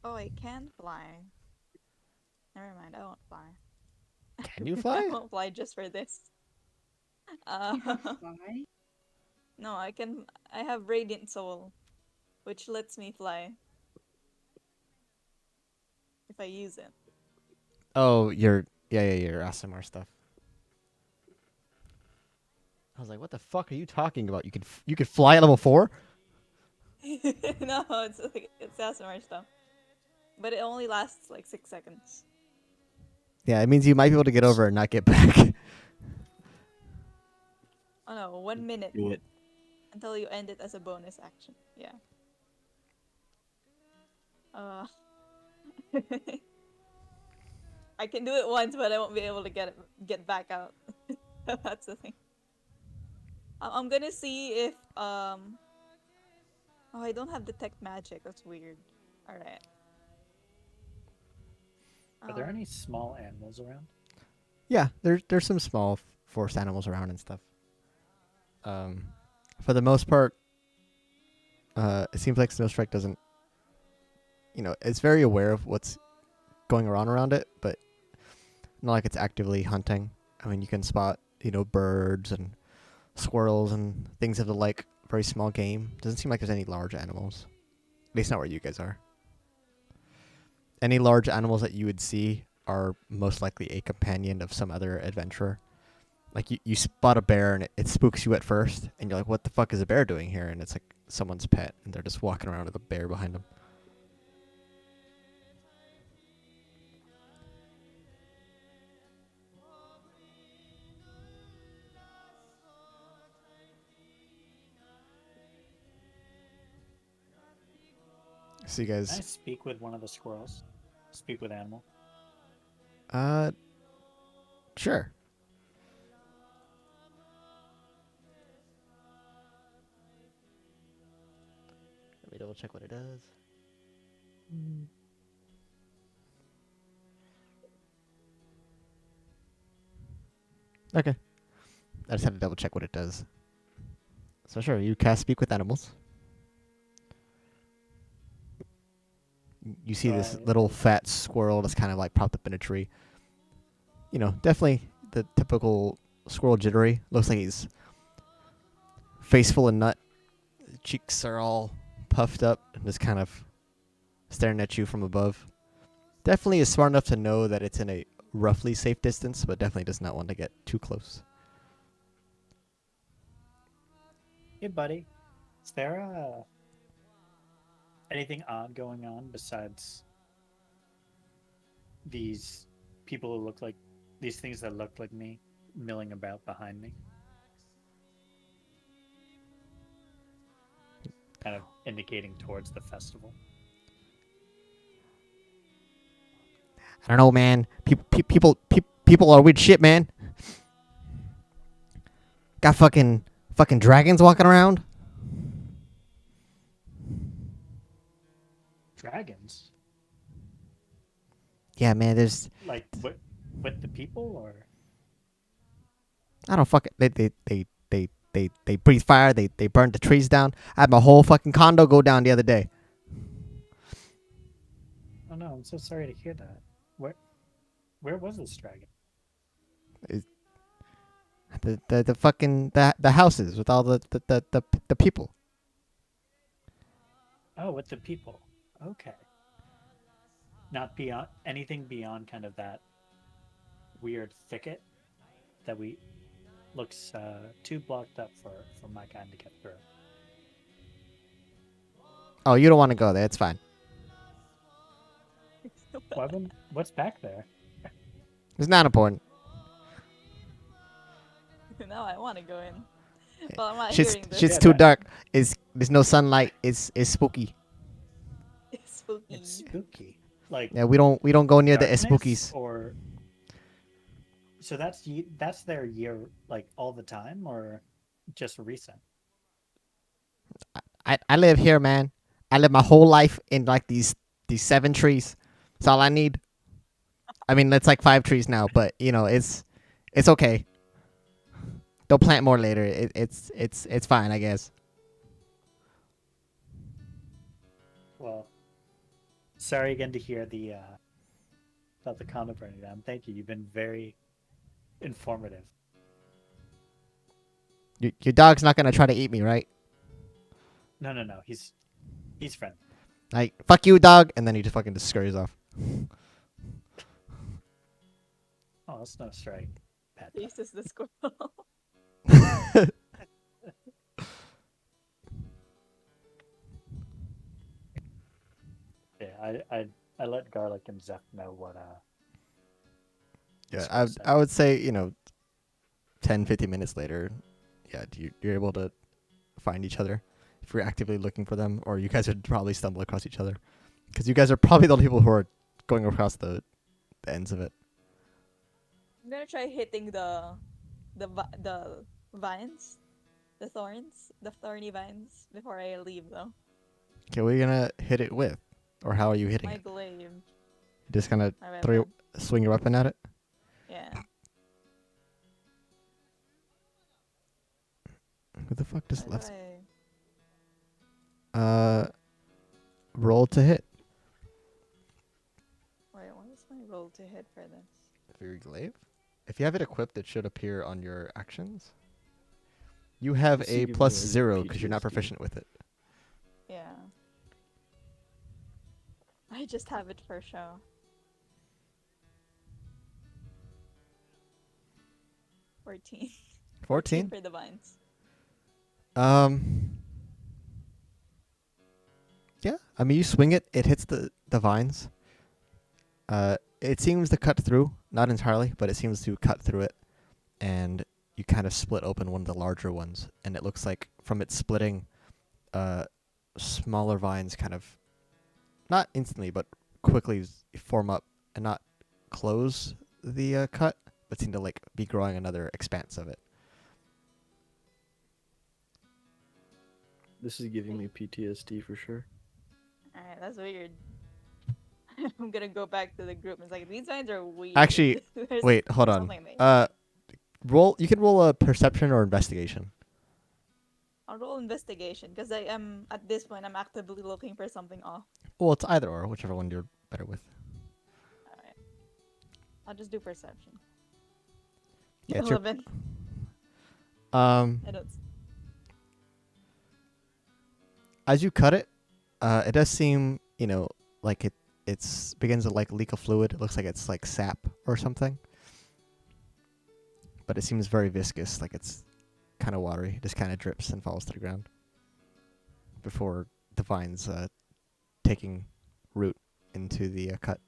Oh, I can fly. Never mind, I won't fly. Can you I fly? won't fly just for this. You have Uh, fly? no, I can. I have Radiant Soul, which lets me fly if I use it. Oh, your ASMR stuff. I was like, what the fuck are you talking about? You could fly at level 4? No, it's ASMR stuff, but it only lasts like 6 seconds. Yeah, it means you might be able to get over and not get back. Oh no, 1 minute Do it. until you end it as a bonus action. Yeah. Uh, I can do it once, but I won't be able to get back out. That's the thing. I'm gonna see if Oh, I don't have detect magic. That's weird. All right. Are there any small animals around? Yeah, there's some small forest animals around and stuff. For the most part, it seems like Snowstrike doesn't. It's very aware of what's going around it, but not like it's actively hunting. I mean, you can spot birds and squirrels and things of the like. Very small game. Doesn't seem like there's any large animals. At least not where you guys are. Any large animals that you would see are most likely a companion of some other adventurer. Like you spot a bear and it spooks you at first, and you're like, what the fuck is a bear doing here? And it's like someone's pet, and they're just walking around with a bear behind them. So you Can I guys, speak with one of the squirrels? Speak with animal? sure. Let me double check what it does. Okay. I just had to double check what it does. So sure, you cast Speak with Animals. You see So this I- little fat squirrel that's kind of like propped up in a tree. You know, definitely the typical squirrel jittery. Looks like he's face full of nut. Cheeks are all puffed up and just kind of staring at you from above. Definitely is smart enough to know that it's in a roughly safe distance, but definitely does not want to get too close. Hey, buddy. Is there anything odd going on besides these people who look like these things that look like me milling about behind me? Kind of indicating towards the festival. I don't know, man. People are weird shit, man. Got fucking dragons walking around. Dragons? Yeah, man. There's Like with the people or I don't fucking they breathe fire. They burn the trees down. I had my whole fucking condo go down the other day. oh no, I'm so sorry to hear that. Where was this dragon? The fucking the houses with all the people. Oh, with the people. Okay. Not beyond anything beyond kind of that weird thicket that we looks too blocked up for my kind to get through. Oh, you don't want to go there. It's fine. What's back there? It's not important. Now I want to go in. Well, I'm not Shit's hearing this. shit's Yeah, too that- dark. There's no sunlight. It's spooky. It's spooky. It's spooky. Like Yeah, we don't go near the darkness spookies. or so that's their year like all the time or just recent. I live here, man. I live my whole life in like these 7 trees. That's all I need. I mean, it's like 5 trees now, but you know, it's okay. They'll plant more later. It's fine, I guess. Well, sorry again to hear the about the condo burning down. Thank you. You've been very informative. Your dog's not gonna try to eat me, right? No. He's friendly. Like, fuck you, dog, and then he just fucking just scurries off. Oh, that's no strike. Pet. Jesus, the squirrel. Yeah, I let Garlic and Zeph know what Yeah, Squirrel said. I would say, you know, 10, 15 minutes later, yeah, you're able to find each other if you're actively looking for them, or you guys would probably stumble across each other because you guys are probably the only people who are going across the ends of it. I'm gonna try hitting the vines, the thorny vines before I leave though. Okay, what are you gonna hit it with, or how are you hitting My it? glaive, Just gonna my throw weapon. swing your weapon at it. Yeah. Who the fuck just How left? do I... Roll to hit. Wait, what is my roll to hit for this? For your glaive? If you have it equipped, it should appear on your actions. You have Does he a give plus me, 0 because you're not PTSD? proficient with it. Yeah. I just have it for show. 14. 14? for the vines. Yeah, I mean, you swing it, it hits the vines. It seems to cut through, not entirely, but it seems to cut through it, and you kind of split open one of the larger ones, and it looks like from it splitting, smaller vines kind of, not instantly, but quickly form up and not close the cut, but seem to like be growing another expanse of it. This is giving me PTSD for sure. Alright, that's weird. I'm gonna go back to the group and it's like these vines are weird. Actually, There's- wait, hold there's on. something there. Roll. You can roll a perception or investigation. I'll roll investigation because I am at this point I'm actively looking for something off. Well, it's either or, whichever one you're better with. Alright. I'll just do perception. Yeah, it's your, 11. um, I don't s- as you cut it, it does seem, like it's begins to like leak a fluid. It looks like it's like sap or something. But it seems very viscous, like it's kind of watery. It just kind of drips and falls to the ground before the vines taking root into the cut.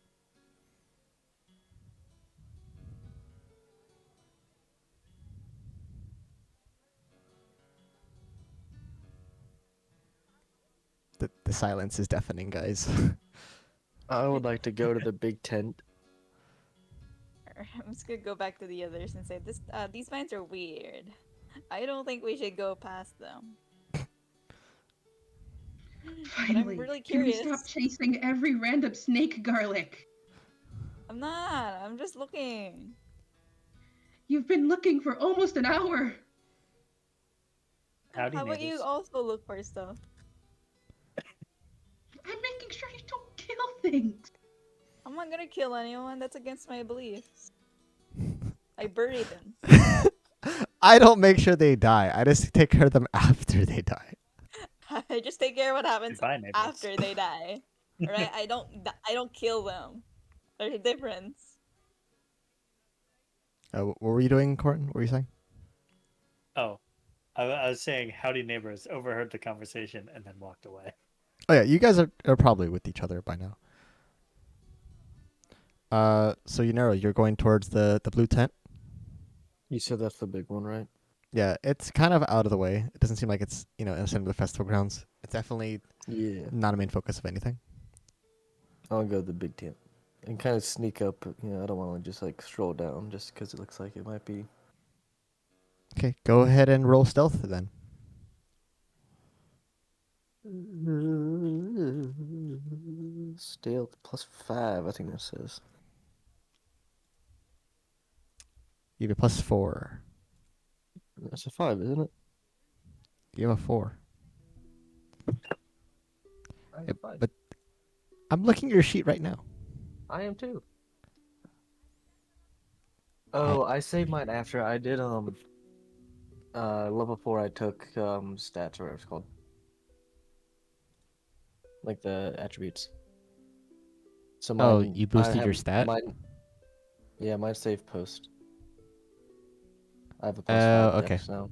The silence is deafening, guys. I would like to go to the big tent. I'm just gonna go back to the others and say these vines are weird. I don't think we should go past them. But I'm Finally, really can we curious. stop chasing every random snake garlic? I'm not. I'm just looking. You've been looking for almost an hour. Howdy, How about you neighbors. also look for stuff? I'm making sure you don't kill things. I'm not gonna kill anyone. That's against my beliefs. I bury them. I don't make sure they die. I just take care of them after they die. I just take care of what happens Goodbye, neighbors. after they die. Alright? I don't kill them. There's a difference. What were you doing, Corton? What were you saying? Oh, I was saying howdy, neighbors. Overheard the conversation and then walked away. Oh yeah, you guys are probably with each other by now. So you're going towards the blue tent. You said that's the big one, right? Yeah, it's kind of out of the way. It doesn't seem like it's in the center of the festival grounds. It's definitely Yeah. not a main focus of anything. I'll go to the big tent and kind of sneak up. I don't want to just like stroll down just because it looks like it might be. Okay, go ahead and roll stealth then. Stealth +5, I think that says. You have a +4. That's a 5, isn't it? You have a 4. I have Yep, 5. but I'm looking at your sheet right now. I am too. Oh, I saved mine after I did level 4. I took stats or whatever it's called, like the attributes. So mine, Oh, you boosted I have your stat? Mine, yeah, mine save post. I have a Oh, +5 okay. dex now.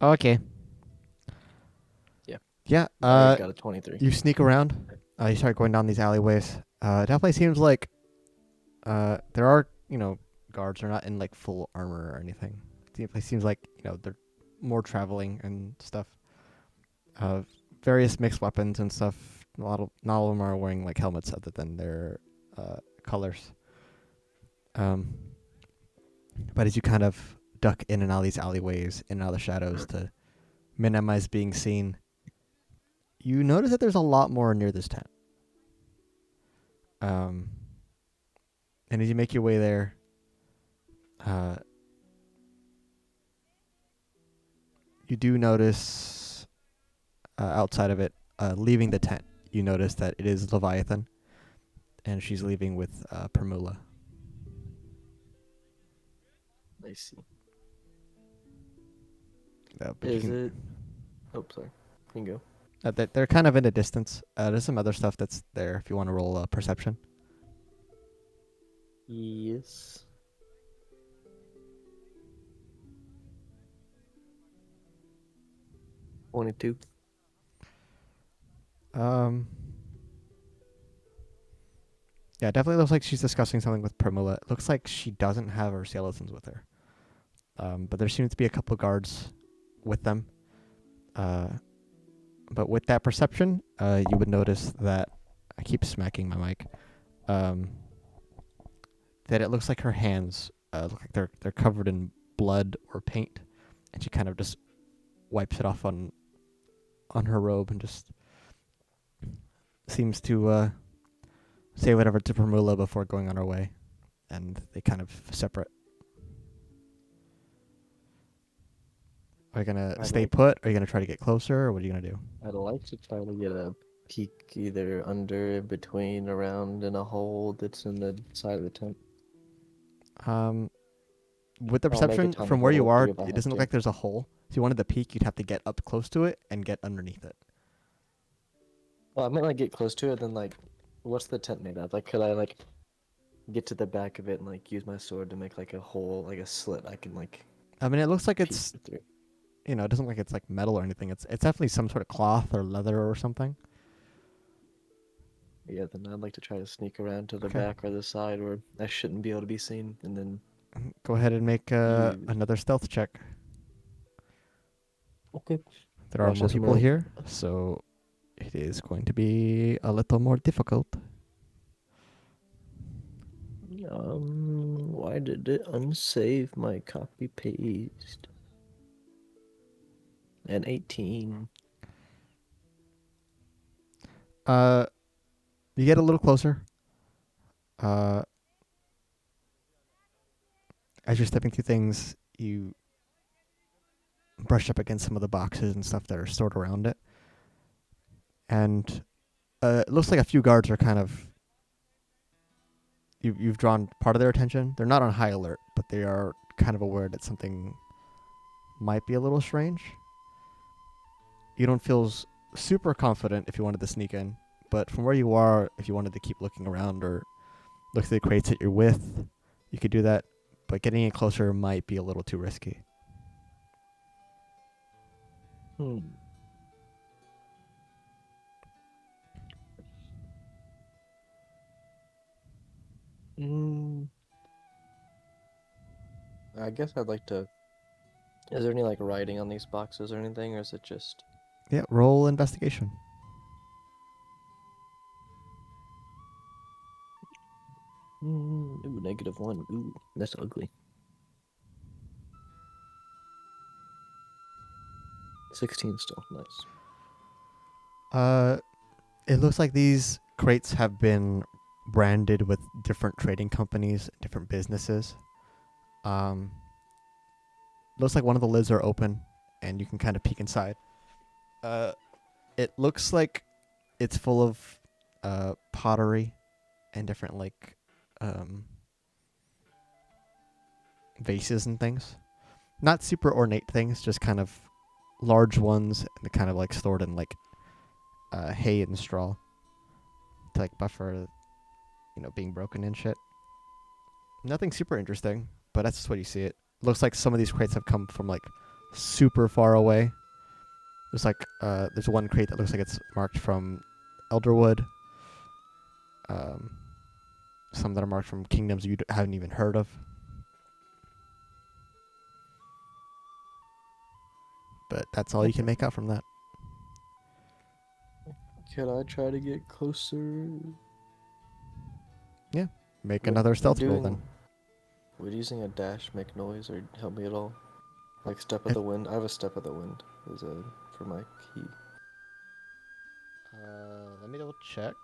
Okay. Yeah. Yeah. I already got a 23. You sneak around. You start going down these alleyways. It definitely seems like there are guards. They're not in like full armor or anything. It definitely seems like they're more traveling and stuff. Various mixed weapons and stuff. Not all of them are wearing like helmets other than their colors. But as you kind of duck in and out of these alleyways, in and out of the shadows to minimize being seen, you notice that there's a lot more near this tent. And as you make your way there, you do notice outside of it, leaving the tent, you notice that it is Leviathan, and she's leaving with Primula. I see. But you Is can, it? Oh, sorry. You can go. they're kind of in the distance. There's some other stuff that's there if you want to roll perception. Yes. $22. Yeah, it definitely looks like she's discussing something with Primula. It looks like she doesn't have her skeletons with her. But there seems to be a couple guards with them. But with that perception, you would notice that I keep smacking my mic. That it looks like her hands look like they're covered in blood or paint, and she kind of just wipes it off on her robe and just seems to say whatever to Primula before going on our way, and they kind of separate. Are you gonna I'd stay like put? Are you gonna try to get closer? Or what are you gonna do? I'd like to try to get a peek either under, between, around in a hole that's in the side of the tent. With the I'll make a perception tiny from where you hole are, if I it have doesn't look to. like there's a hole. If you wanted to peek, you'd have to get up close to it and get underneath it. Well, I meant like get close to it, then like, what's the tent made of? Like, could I like get to the back of it and like use my sword to make like a hole, like a slit I can like I mean, it looks like peek it's, through? it doesn't look like it's like metal or anything. It's definitely some sort of cloth or leather or something. Yeah, then I'd like to try to sneak around to the Okay. back or the side where I shouldn't be able to be seen, and then Go ahead and make you. another stealth check. Okay. There are Watch more this people move. here, so it is going to be a little more difficult. Why did it unsave my copy paste? And 18. You get a little closer. As you're stepping through things, you brush up against some of the boxes and stuff that are stored around it. And it looks like a few guards are kind of... You've drawn part of their attention. They're not on high alert, but they are kind of aware that something might be a little strange. You don't feel super confident if you wanted to sneak in, but from where you are, if you wanted to keep looking around or look at the crates that you're with, you could do that, but getting in closer might be a little too risky. Hmm. Mm, I guess I'd like to. Is there any like writing on these boxes or anything, or is it just? Yeah, roll investigation. Ooh, -1. Ooh, that's ugly. 16 still nice. It looks like these crates have been branded with different trading companies, different businesses. Looks like one of the lids are open, and you can kind of peek inside. It looks like it's full of pottery and different like vases and things. Not super ornate things, just kind of large ones, and they're kind of like stored in like hay and straw to like buffer, being broken and shit. Nothing super interesting, but that's just what you see. It looks like some of these crates have come from like super far away. There's one crate that looks like it's marked from Elderwood. Some that are marked from kingdoms you haven't even heard of. But that's all you can make out from that. Could I try to get closer? Make Would another stealth roll then. Would using a dash make noise or help me at all? Like step of If- the wind. I have a step of the wind as a for my key. Let me double check.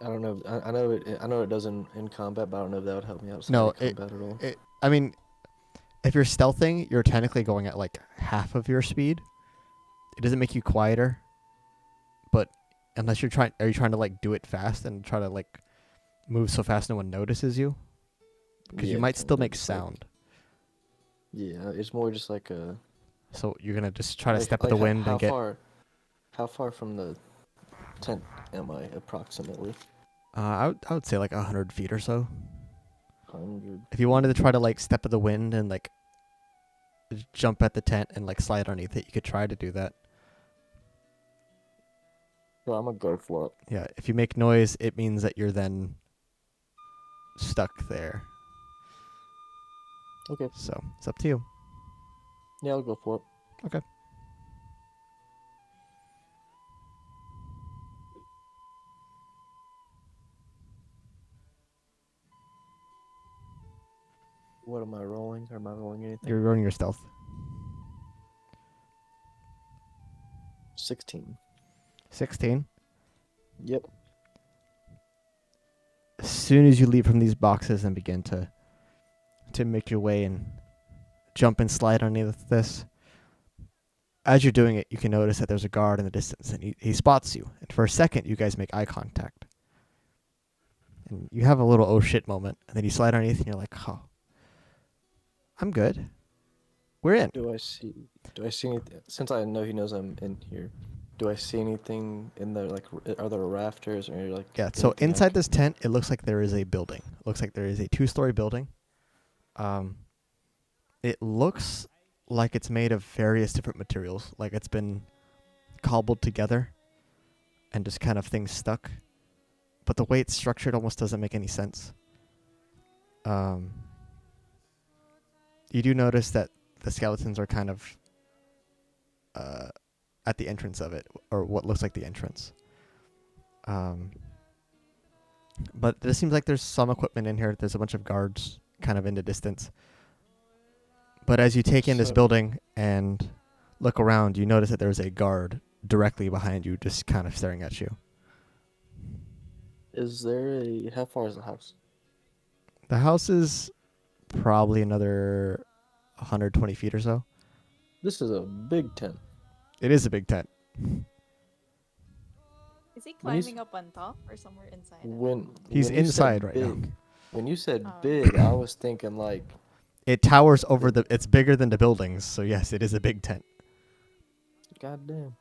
I don't know. I know it. I know it doesn't in combat, but I don't know if that would help me outside No, of combat at all. I mean, if you're stealthing, you're technically going at like half of your speed. It doesn't make you quieter, but unless are you trying to like do it fast and try to like move so fast no one notices you? Because you might still kinda make just, like- sound. yeah, it's more just like a. So you're gonna just try to Like, step of the wind how and get. How far from the tent am I approximately? I would say like 100 feet or so. 100. If you wanted to try to like step of the wind and like jump at the tent and like slide underneath it, you could try to do that. So I'm gonna go for it. Yeah, if you make noise, it means that you're then stuck there. Okay. So it's up to you. Yeah, I'll go for it. Okay. What am I rolling? Or am I rolling anything? You're rolling your stealth. 16. 16. Yep. as soon as you leap from these boxes and begin to make your way and jump and slide underneath this, as you're doing it, you can notice that there's a guard in the distance, and he spots you. And for a second, you guys make eye contact. And you have a little oh shit moment, and then you slide underneath, and you're like, oh, I'm good. We're in. Do I see anything? Since I know he knows I'm in here, do I see anything in there? Like, are there rafters or like? Yeah, so anything I inside can- this tent, it looks like there is a building. It looks like there is a 2-story building. It looks like it's made of various different materials, like it's been cobbled together and just kind of things stuck. But the way it's structured almost doesn't make any sense. You do notice that the skeletons are kind of at the entrance of it, or what looks like the entrance. But it seems like there's some equipment in here. There's a bunch of guards kind of in the distance. But as you take in this So- building and look around, you notice that there's a guard directly behind you, just kind of staring at you. Is there a? How far is the house? The house is probably another 120 feet or so. This is a big tent. It is a big tent. Is he When you s- climbing up on top or somewhere inside? He's when you said inside right now. big, When you said Oh. big, I was thinking like It towers over the. It's bigger than the buildings, so yes, it is a big tent. goddamn.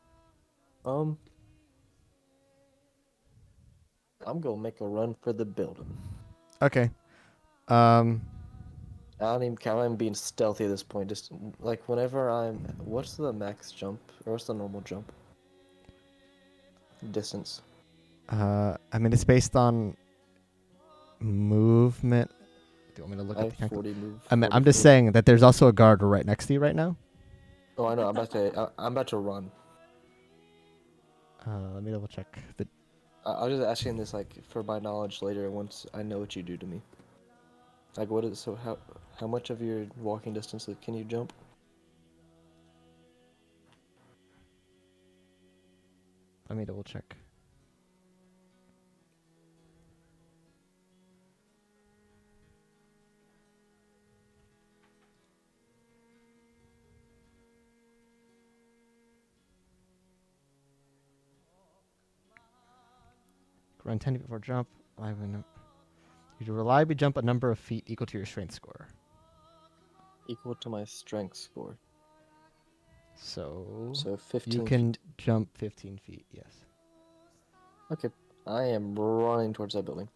I'm gonna make a run for the building. Okay. I don't even care. I'm being stealthy at this point. Just like whenever I'm. What's the max jump? Or what's the normal jump? Distance. I mean, it's based on movement. Do you want me to look I at the have calculator? 40 move. I'm 40 just foot. saying that there's also a guard right next to you right now. Oh, I know. I'm about to run. Let me double check. I was just asking this like for my knowledge later once I know what you do to me. Like what is so how much of your walking distance can you jump? Let me double check. Run 10 feet before jump. You reliably jump a number of feet equal to your strength score. Equal to my strength score. So So 15 you can feet. jump 15 feet. Yes. Okay. I am running towards that building.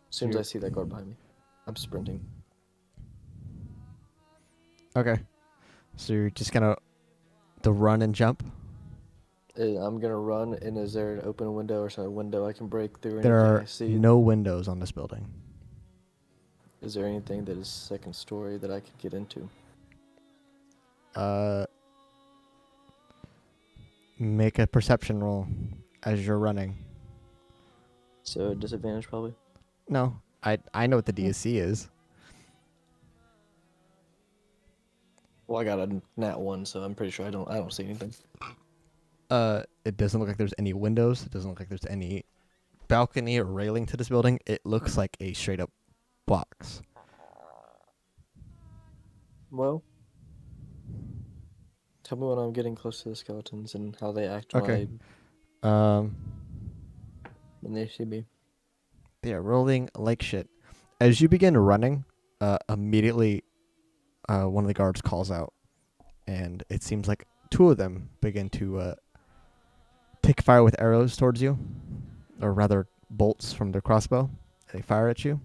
As soon as I you're- see that guard behind me. I'm sprinting. Okay. So you're just gonna the run and jump. I'm gonna run, and is there an open window or some window I can break through? Or There anything are I see? no windows on this building. Is there anything that is second story that I could get into? Make a perception roll as you're running. So disadvantage probably. No, I know what the DSC is. Well, I got a nat 1, so I'm pretty sure I don't see anything. It doesn't look like there's any windows. It doesn't look like there's any balcony or railing to this building. It looks like a straight up box. Well, tell me when I'm getting close to the skeletons and how they act Okay. when they see me. They are rolling like shit. As you begin running, immediately one of the guards calls out, and it seems like 2 of them begin to take fire with arrows towards you, or rather bolts from their crossbow. They fire at you.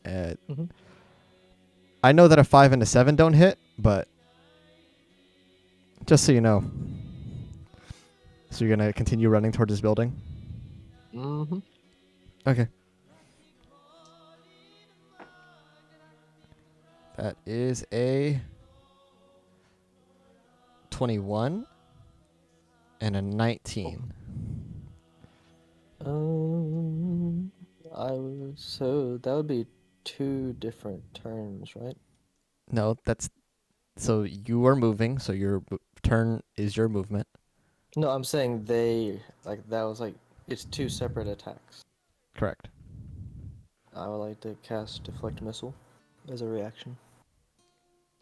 Mhm. I know that a 5 and a 7 don't hit, but just so you know. So you're gonna continue running towards this building? Mm-hmm. Okay. That is a 21 and a 19. So that would be 2 different turns, right? No, that's so you are moving, so your turn is your movement. No, I'm saying they that was it's 2 separate attacks. Correct. I would like to cast Deflect Missile as a reaction.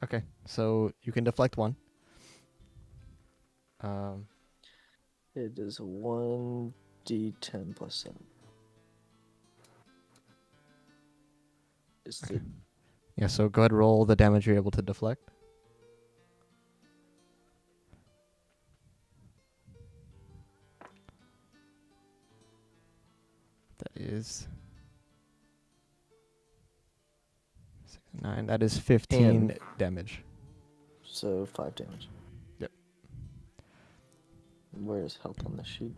Okay, so you can deflect one. It is 1d10 plus 7. Is Okay. it Yeah, so go ahead and roll the damage you're able to deflect. That is 6, 9. That is 15 damage. so 5 damage? Yep. Where is health on this sheet?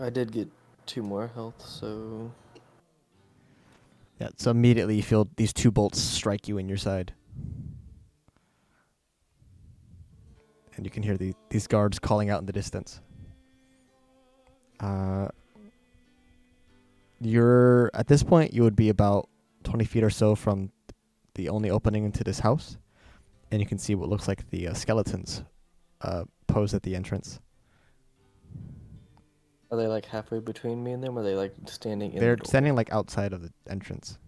I did get 2 more health, so Yeah, so immediately you feel these 2 bolts strike you in your side. And you can hear these guards calling out in the distance. You're at this point you would be about 20 feet or so from the only opening into this house, and you can see what looks like the skeletons posed at the entrance. are they like halfway between me and them? Or are they like standing in They're the door? standing like outside of the entrance.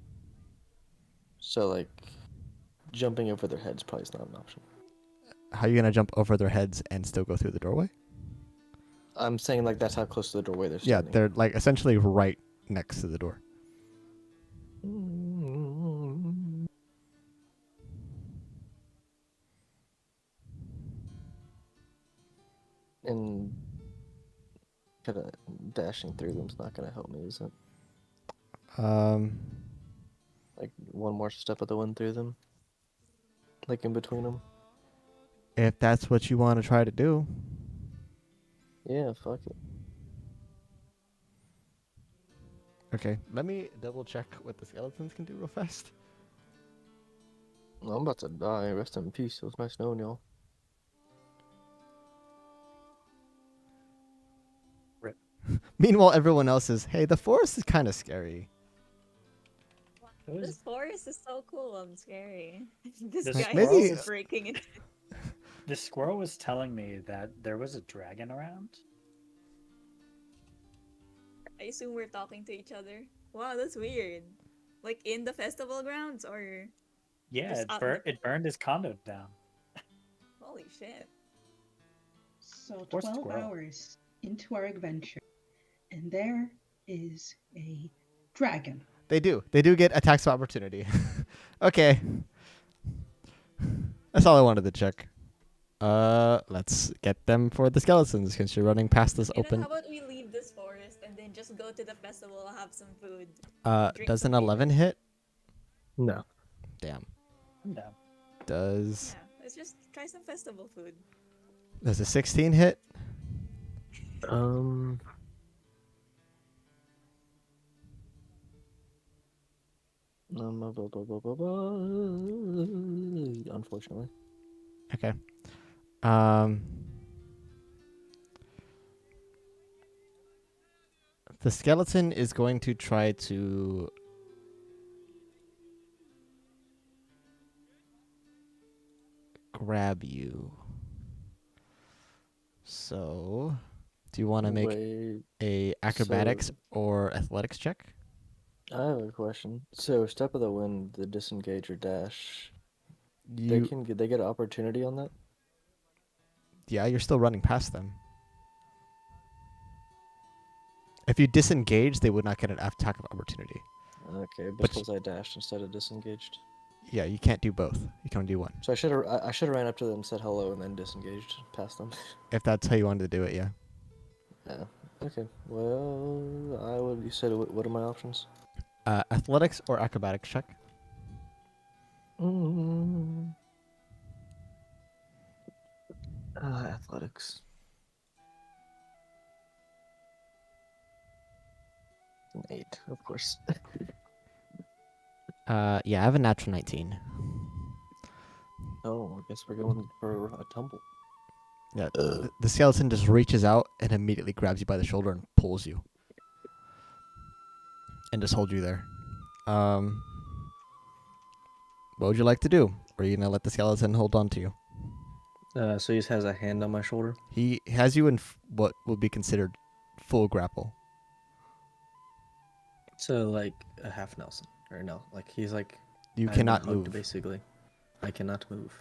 So like jumping over their heads probably is not an option. How are you gonna jump over their heads and still go through the doorway? I'm saying like that's how close to the doorway they're Yeah, standing. they're like essentially right next to the door. And kind of dashing through them's not gonna help me, is it? Um, Like one more step of the wind through them, like in between them. if that's what you want to try to do. Yeah, fuck it. Okay, let me double check what the skeletons can do real fast. I'm about to die. Rest in peace. It was nice knowing y'all. Meanwhile, everyone else is, hey, the forest is kind of scary. This forest is so cool and scary. This This guy maybe- is breaking it. The squirrel was telling me that there was a dragon around. I assume we're talking to each other. Wow, that's weird. Like in the festival grounds or Yeah, Just it burned his condo down. holy shit. So Poor 12 squirrel. hours into our adventure, and there is a dragon. They do get attacks of opportunity. Okay. That's all I wanted to check. Let's get them for the skeletons since you're running past this And then open. how about we leave this forest and then just go to the festival, have some food. drink Does an some 11 beer. hit? No. Damn. I'm down. Does Yeah, let's just try some festival food. a 16 hit? Unfortunately. Okay. The skeleton is going to try to grab you. So, do you want to make Wait, a acrobatics so- or athletics check? I have a question. So, step of the wind, the disengage or dash, You, they get an opportunity on that? yeah, you're still running past them. If you disengage, they would not get an attack of opportunity. Okay, but But- suppose I dashed instead of disengaged. Yeah, you can't do both. You can only do one. So I should have ran up to them, said hello, and then disengaged past them. If that's how you wanted to do it, yeah. Yeah. Okay. Well, I would. You said what are my options? Athletics or acrobatics check? Athletics. An 8, of course. Yeah, I have a natural 19. Oh, I guess we're going for a tumble. Yeah, the skeleton just reaches out and immediately grabs you by the shoulder and pulls you. And just holds you there. What would you like to do? Or are you going to let the skeleton hold on to you? So he just has a hand on my shoulder. He has you in what would be considered full grapple. So like a half Nelson, or no, like he's like You I've been cannot hugged, move. basically. I cannot move.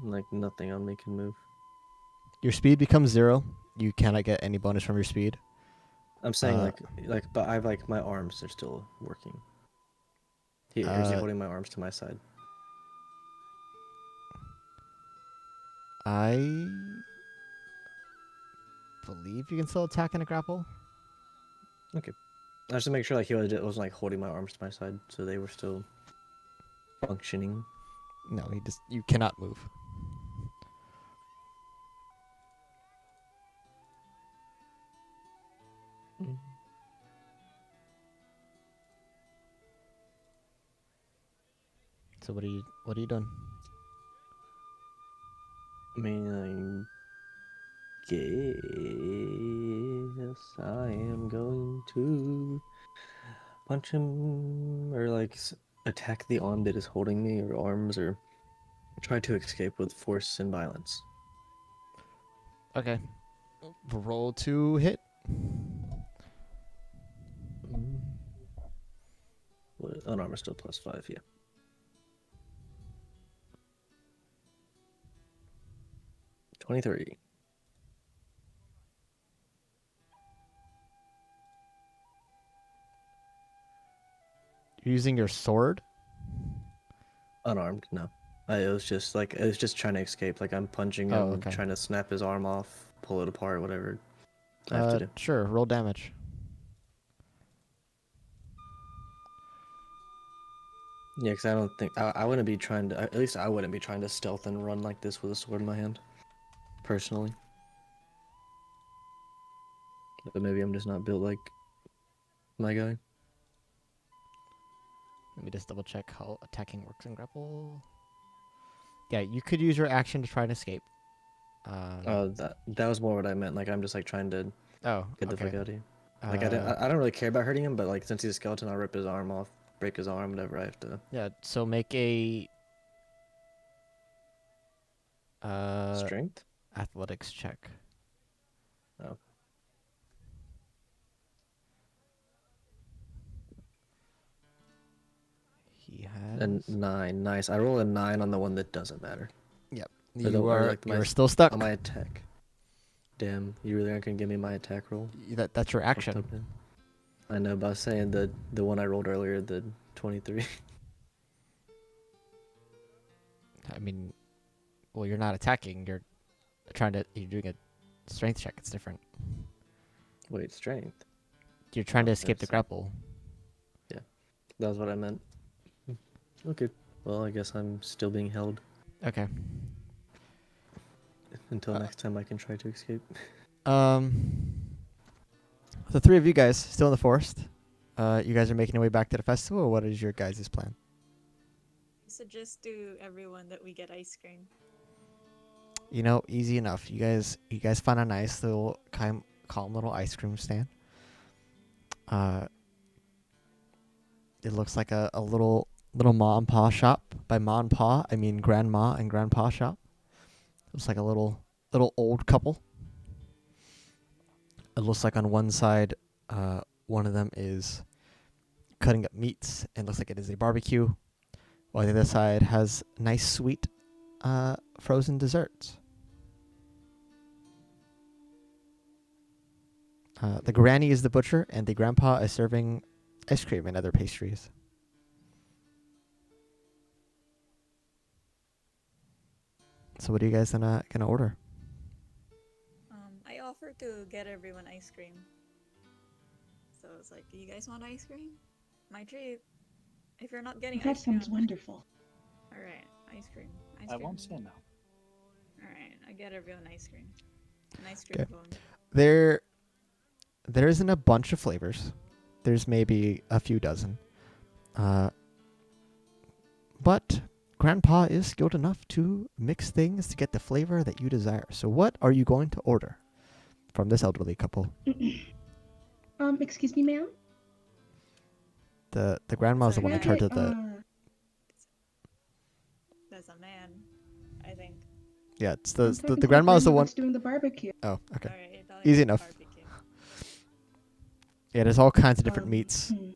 Like nothing on me can move. Your speed becomes 0. You cannot get any bonus from your speed. I'm saying Uh, but I've like my arms are still working. Is he holding my arms to my side? I believe you can still attack in a grapple. Okay. I just to make sure like he wasn't like holding my arms to my side, so they were still functioning. No, you cannot move. So what are you doing? I mean, I guess I am going to punch him or like attack the arm that is holding me, or arms, or try to escape with force and violence. Okay. Roll to hit. Unarmor still +5, yeah. +23. You're using your sword? Unarmed, no. It was just trying to escape. Like I'm punching him, okay. trying to snap his arm off, pull it apart, whatever I have to do. Sure. Roll damage. Yeah, because I don't think I wouldn't be trying to. At least I wouldn't be trying to stealth and run like this with a sword in my hand, personally. But maybe I'm just not built like my guy. Let me just double check how attacking works in grapple. Yeah, you could use your action to try and escape. That was more what I meant. Like I'm just like trying to get the fuck out of here. Like I don't really care about hurting him, but like since he's a skeleton, I'll rip his arm off, break his arm, whatever I have to. Yeah. So make a Strength. athletics check. Oh. He has. And 9, nice. I roll a 9 on the one that doesn't matter. Yep. Or You are still stuck. On my attack. Damn, you really aren't gonna give me my attack roll? That's your action. Fucked up, man. I know, but I was saying the one I rolled earlier, the 23. I mean, well, you're not attacking. You're doing a strength check. It's different. Wait, strength. You're trying to Oh, escape the that's- grapple. That was what I meant. Okay. Well, I guess I'm still being held Okay. until next time I can try to escape. The three of you guys still in the forest. You guys are making your way back to the festival, or what is your guys' plan? I suggest to everyone that we get ice cream. You know, easy enough. You guys find a nice little calm little ice cream stand. It looks like a little ma and pa shop. By ma and pa, I mean grandma and grandpa shop. Looks like a little old couple. It looks like on one side, one of them is cutting up meats and looks like it is a barbecue, while the other side has nice sweet frozen desserts. The granny is the butcher, and the grandpa is serving ice cream and other pastries. So what are you guys gonna order? I offer to get everyone ice cream. So it's like, do you guys want ice cream? My treat. If you're not getting That ice cream, sounds wonderful. all right, ice cream. Ice I cream. won't say no. All right, I get everyone ice cream. An ice cream Okay. cone. There isn't a bunch of flavors. There's maybe a few dozen. But Grandpa is skilled enough to mix things to get the flavor that you desire. So what are you going to order from this elderly couple? Excuse me, ma'am? The grandma's the one in Sorry, charge I- of the... That's a man. Yeah, it's I'm the talking the to grandma's the grandma one. that's doing the barbecue. Oh, okay. Alright, I'll Easy eat enough. barbecue. Yeah, there's all kinds of different Um, meats. hmm.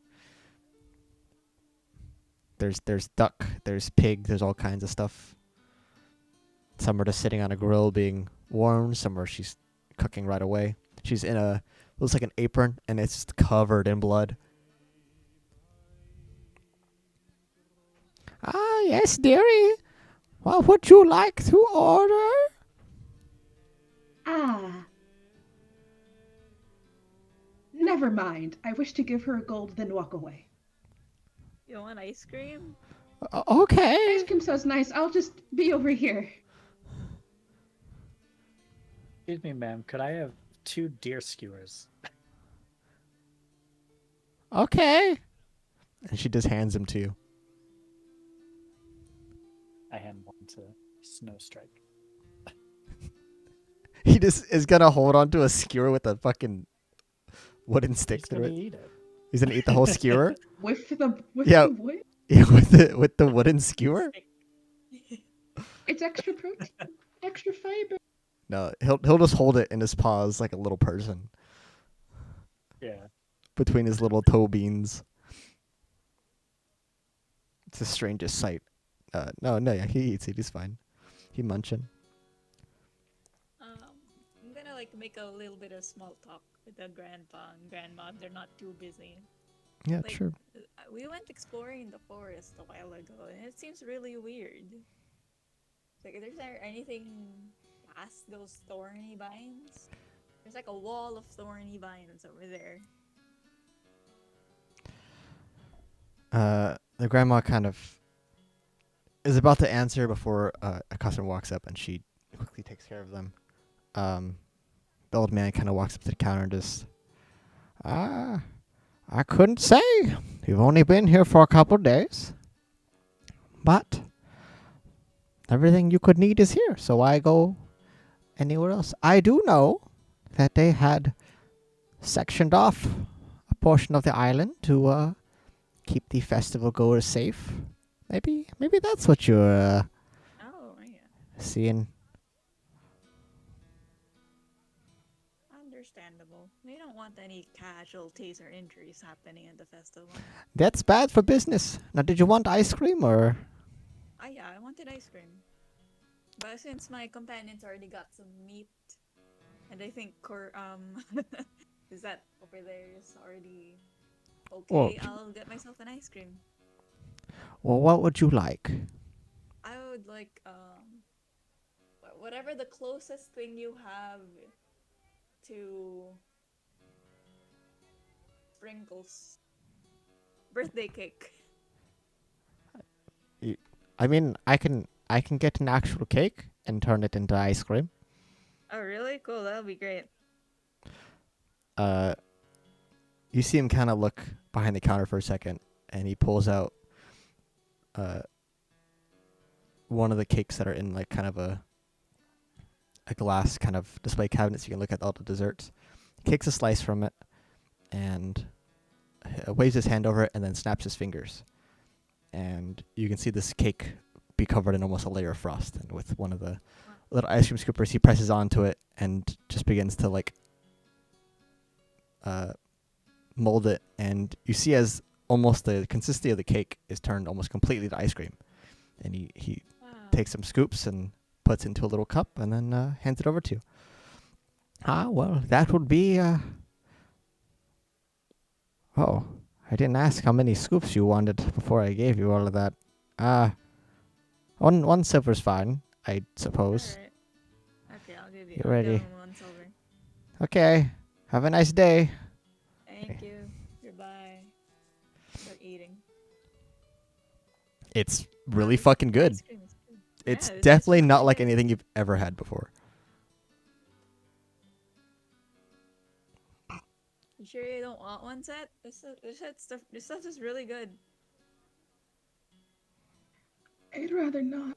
There's duck, there's pig, there's all kinds of stuff. Some are just sitting on a grill being warmed. Some are she's cooking right away. She's in a looks like an apron and it's just covered in blood. Ah, yes, dearie. What would you like to order? Ah, never mind. I wish to give her a gold, then walk away. You want ice cream? Okay. Ice cream sounds nice. I'll just be over here. Excuse me, ma'am. Could I have 2 deer skewers? Okay. And she just hands them to you. I hand one to Snowstrike. He just is gonna hold on to a skewer with a fucking wooden stick He's through gonna it. eat it. He's gonna eat the whole skewer. With the Yeah. wood. Yeah, with the wooden skewer. It's extra protein, extra fiber. No, he'll just hold it in his paws like a little person Yeah. between his little toe beans. It's the strangest sight. No, yeah, he eats it. He's fine. He munching. I'm gonna like make a little bit of small talk with the grandpa and grandma. They're not too busy. Yeah, Like, sure. We went exploring the forest a while ago, and it seems really weird. Like, is there anything past those thorny vines? There's like a wall of thorny vines over there. The grandma kind of is about to answer before a customer walks up, and she quickly takes care of them. The old man kind of walks up to the counter and just, I couldn't say. You've only been here for a couple days, but everything you could need is here. So why go anywhere else? I do know that they had sectioned off a portion of the island to keep the festival goers safe. Maybe that's what you're Oh, yeah. seeing. Understandable. We don't want any casualties or injuries happening at the festival. That's bad for business. Now, did you want ice cream or? Yeah, I wanted ice cream. But since my companions already got some meat, and I think is that over there is already okay, Well, I'll get myself an ice cream. Well, what would you like? I would like whatever the closest thing you have to sprinkles. Birthday cake. I mean, I can get an actual cake and turn it into ice cream. Oh, really? Cool. That'll be great. You see him kind of look behind the counter for a second, and he pulls out one of the cakes that are in like kind of a glass kind of display cabinet, so you can look at all the desserts. He takes a slice from it, and waves his hand over it, and then snaps his fingers. And you can see this cake be covered in almost a layer of frost. And with one of the little ice cream scoopers, he presses onto it and just begins to like mold it. And you see as almost the consistency of the cake is turned almost completely to ice cream. And he Wow. takes some scoops and puts into a little cup and then hands it over to you. Well, that would be... Oh, I didn't ask how many scoops you wanted before I gave you all of that. One silver's fine, I suppose. Alright. Okay, I'll give you. You I'll ready? give him 1 silver. Okay, have a nice day. Thank you. Goodbye. Start eating. It's really Ice- fucking good. ice cream is good. It's Yeah, this definitely is not really like good. anything you've ever had before. You sure you don't want one set? This stuff is really good. I'd rather not.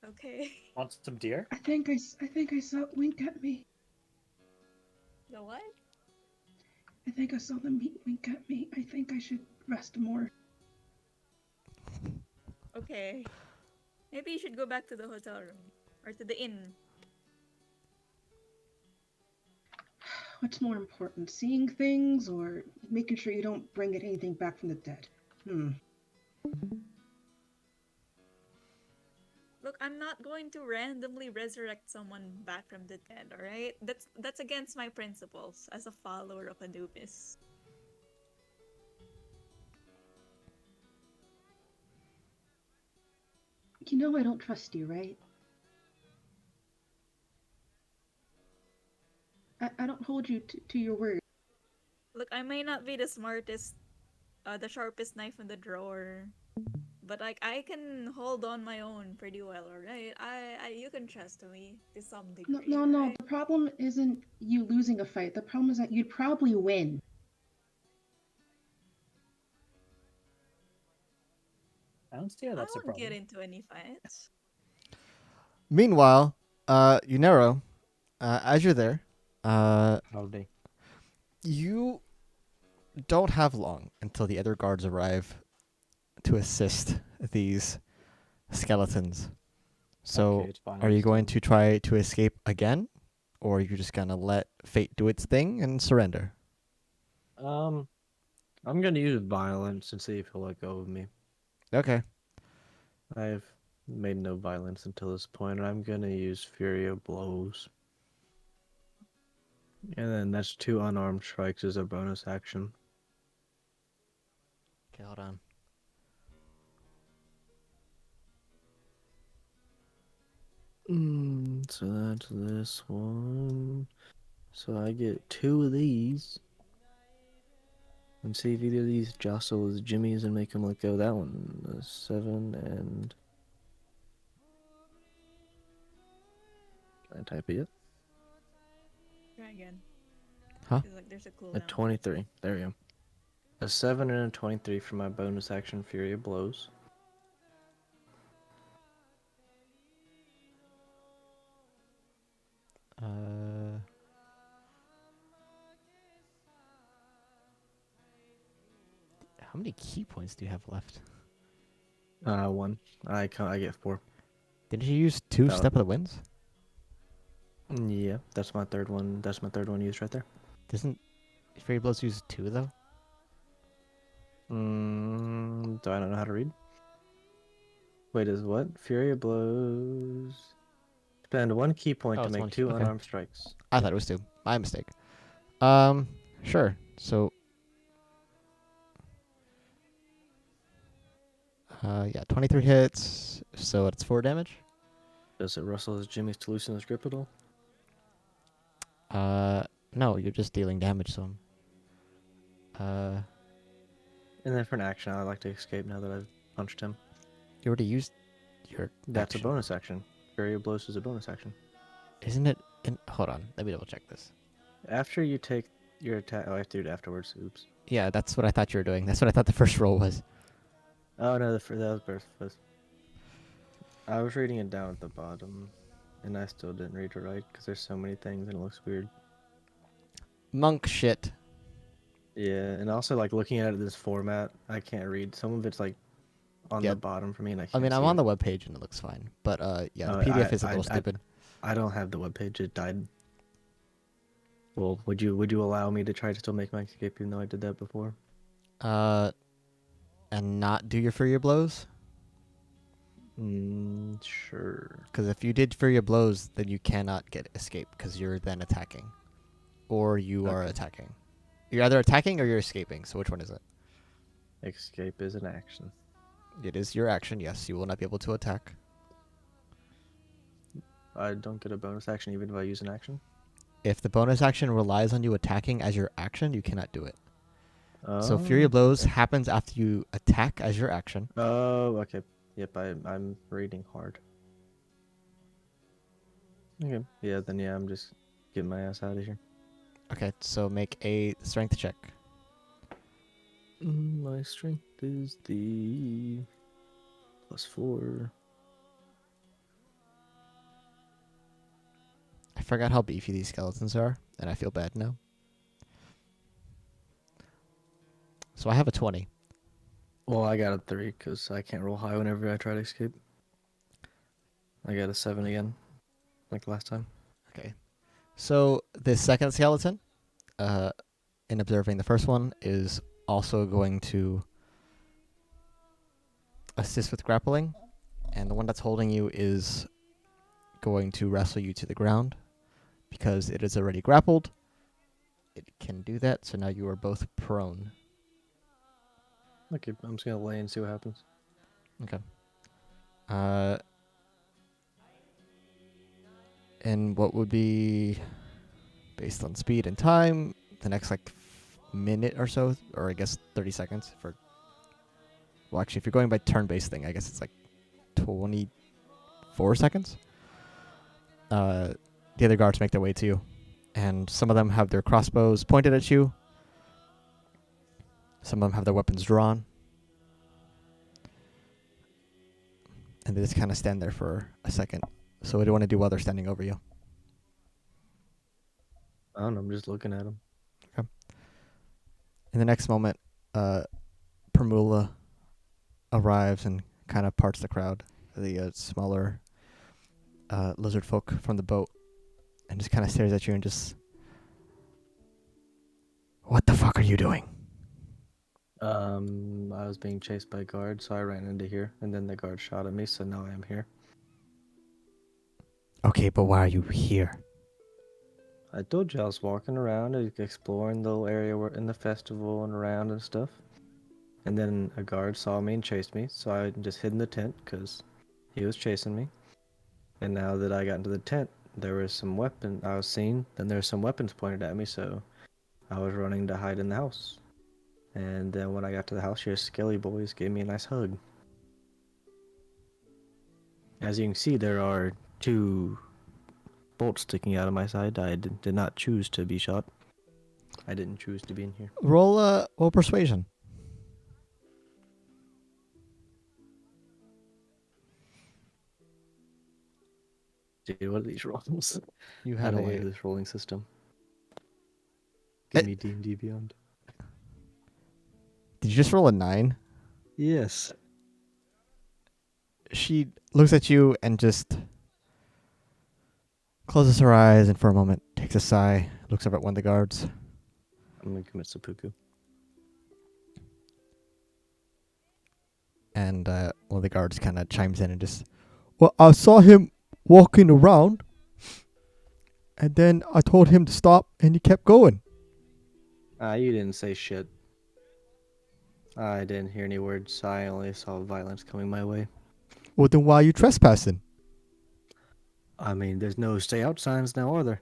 Okay. Want some deer? I think I saw it wink at me. The what? I think I saw the meat wink at me. I think I should rest more. Okay. Maybe you should go back to the hotel room or to the inn. What's more important, seeing things or making sure you don't bring anything back from the dead? Look, I'm not going to randomly resurrect someone back from the dead, alright? That's against my principles as a follower of Anubis. You know I don't trust you, right? I don't hold you to your word. Look, I may not be the smartest, the sharpest knife in the drawer, but like I can hold on my own pretty well, alright? You can trust me to some degree. No. Right? The problem isn't you losing a fight. The problem is that you'd probably win. I don't see how I that's a won't get problem. into any fights. Meanwhile, Unero, as you're there, Howdy. you don't have long until the other guards arrive to assist these skeletons. So, Okay, it's fine. are you going to try to escape again, or are you just gonna let fate do its thing and surrender? I'm gonna use violence and see if he'll let go of me. Okay. I've made no violence until this point, and I'm gonna use Fury of Blows. And then that's 2 unarmed strikes as a bonus action. Okay, hold on. So that's this one. So I get 2 of these. And see if either of these jostle his jimmies and make him let go. That one, 7 and... Can I type it yet? Try again. Huh? Feels like there's a A cooldown. 23. There we go. A 7 and a 23 for my bonus action Fury of Blows. How many key points do you have left? 1. I get 4. Didn't you use 2 That Step of the Winds? Yeah, that's my third one. That's my third one used right there. Doesn't Fairy Blows use 2 though? Do I not know how to read? Wait, is what? Fury of Blows. Spend 1 key point Oh, to it's make one. 2 Okay. unarmed strikes. I thought it was 2. My mistake. Sure. So, yeah, 23 hits. So it's 4 damage. Does it rustle his jimmies to loosen his grip at all? No, you're just dealing damage to him. And then for an action, I'd like to escape now that I've punched him. You already used your That's action. a bonus action. Fury of Blows is a bonus action. Isn't it? Hold on, let me double check this. After you take your attack... Oh, I have to do it afterwards. Oops. Yeah, that's what I thought you were doing. That's what I thought the first roll was. Oh, no, that was first. I was reading it down at the bottom, and I still didn't read it right, because there's so many things, and it looks weird. Monk shit. Yeah, and also, like, looking at it this format, I can't read. Some of it's, like, on the Yep. bottom for me, and I I can't mean, I'm see on it. the webpage and it looks fine. But, yeah, the Oh, PDF is a little stupid. I don't have the webpage. It died. Well, would you allow me to try to still make my escape even though I did that before? And not do your Fury of Blows? Sure. Because if you did Fury of Blows, then you cannot get escape, because you're then attacking. Or you are Okay. attacking. You're either attacking or you're escaping, so which one is it? Escape is an action. It is your action, yes. You will not be able to attack. I don't get a bonus action even if I use an action? If the bonus action relies on you attacking as your action, you cannot do it. Oh, So Fury of Blows okay. happens after you attack as your action. Oh, okay. Yep, I'm reading hard. Okay. Yeah, then yeah, I'm just getting my ass out of here. Okay, so make a strength check. My strength is the +4. I forgot how beefy these skeletons are, and I feel bad now. So I have a 20. Well, I got a 3 because I can't roll high whenever I try to escape. I got a 7 again, like last time. Okay. So the second skeleton, in observing the first one, is also going to assist with grappling, and the one that's holding you is going to wrestle you to the ground because it is already grappled. It can do that, so now you are both prone. Okay, I'm just gonna lay and see what happens. Okay. And what would be, based on speed and time, the next like minute or so, or I guess 30 seconds for. Well, actually, if you're going by turn-based thing, I guess it's like 24 seconds. The other guards make their way to you, and some of them have their crossbows pointed at you. Some of them have their weapons drawn. And they just kind of stand there for a second. So what do you want to do while they're standing over you? I don't know. I'm just looking at them. In the next moment, Primula arrives and kind of parts the crowd. The smaller lizard folk from the boat, and just kind of stares at you and just, what the fuck are you doing? I was being chased by guards, so I ran into here, and then the guard shot at me, so now I am here. Okay, but why are you here? I told you I was walking around, exploring the little area in the festival and around and stuff. And then a guard saw me and chased me, so I just hid in the tent because he was chasing me. And now that I got into the tent, there was some weapon I was seen. Then there were some weapons pointed at me, so I was running to hide in the house. And then when I got to the house, your skelly boys gave me a nice hug. As you can see, there are 2 bolts sticking out of my side. I did not choose to be shot. I didn't choose to be in here. Roll persuasion. Dude, what are these rolls? You I have don't a. like this rolling system. Give me D&D Beyond. Did you just roll a 9? Yes. She looks at you and just closes her eyes and for a moment takes a sigh, looks over at one of the guards. I'm gonna commit seppuku. And one of the guards kind of chimes in and just, well, I saw him walking around, and then I told him to stop, and he kept going. You didn't say shit. I didn't hear any words. I only saw violence coming my way. Well, then why are you trespassing? I mean, there's no stay out signs now, are there?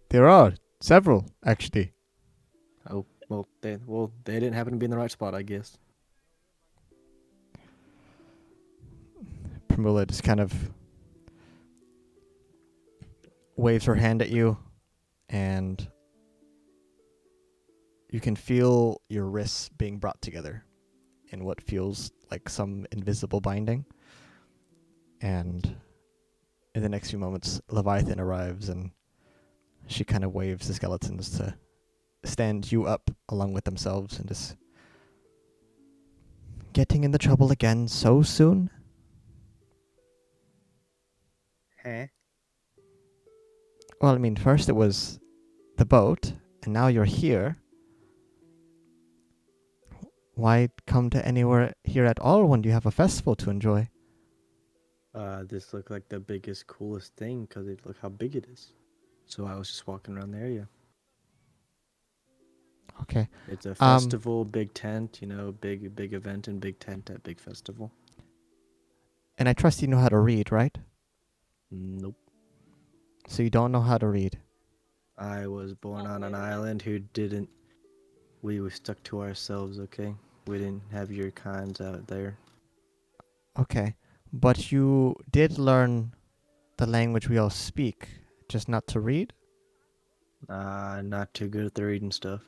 There are several, actually. Oh, well, they didn't happen to be in the right spot, I guess. Primula just kind of waves her hand at you, and you can feel your wrists being brought together in what feels like some invisible binding. And in the next few moments, Leviathan arrives, and she kind of waves the skeletons to stand you up along with themselves and just, getting into trouble again so soon? Huh? Well, I mean, first it was the boat, and now you're here. Why come to anywhere here at all when you have a festival to enjoy? This looked like the biggest, coolest thing because look how big it is. So I was just walking around the area. Okay. It's a festival, big tent, big event and big tent at big festival. And I trust you know how to read, right? Nope. So you don't know how to read. I was born on an island who didn't. We were stuck to ourselves, okay? We didn't have your kinds out there. Okay. But you did learn the language we all speak, just not to read? Not too good at the reading stuff.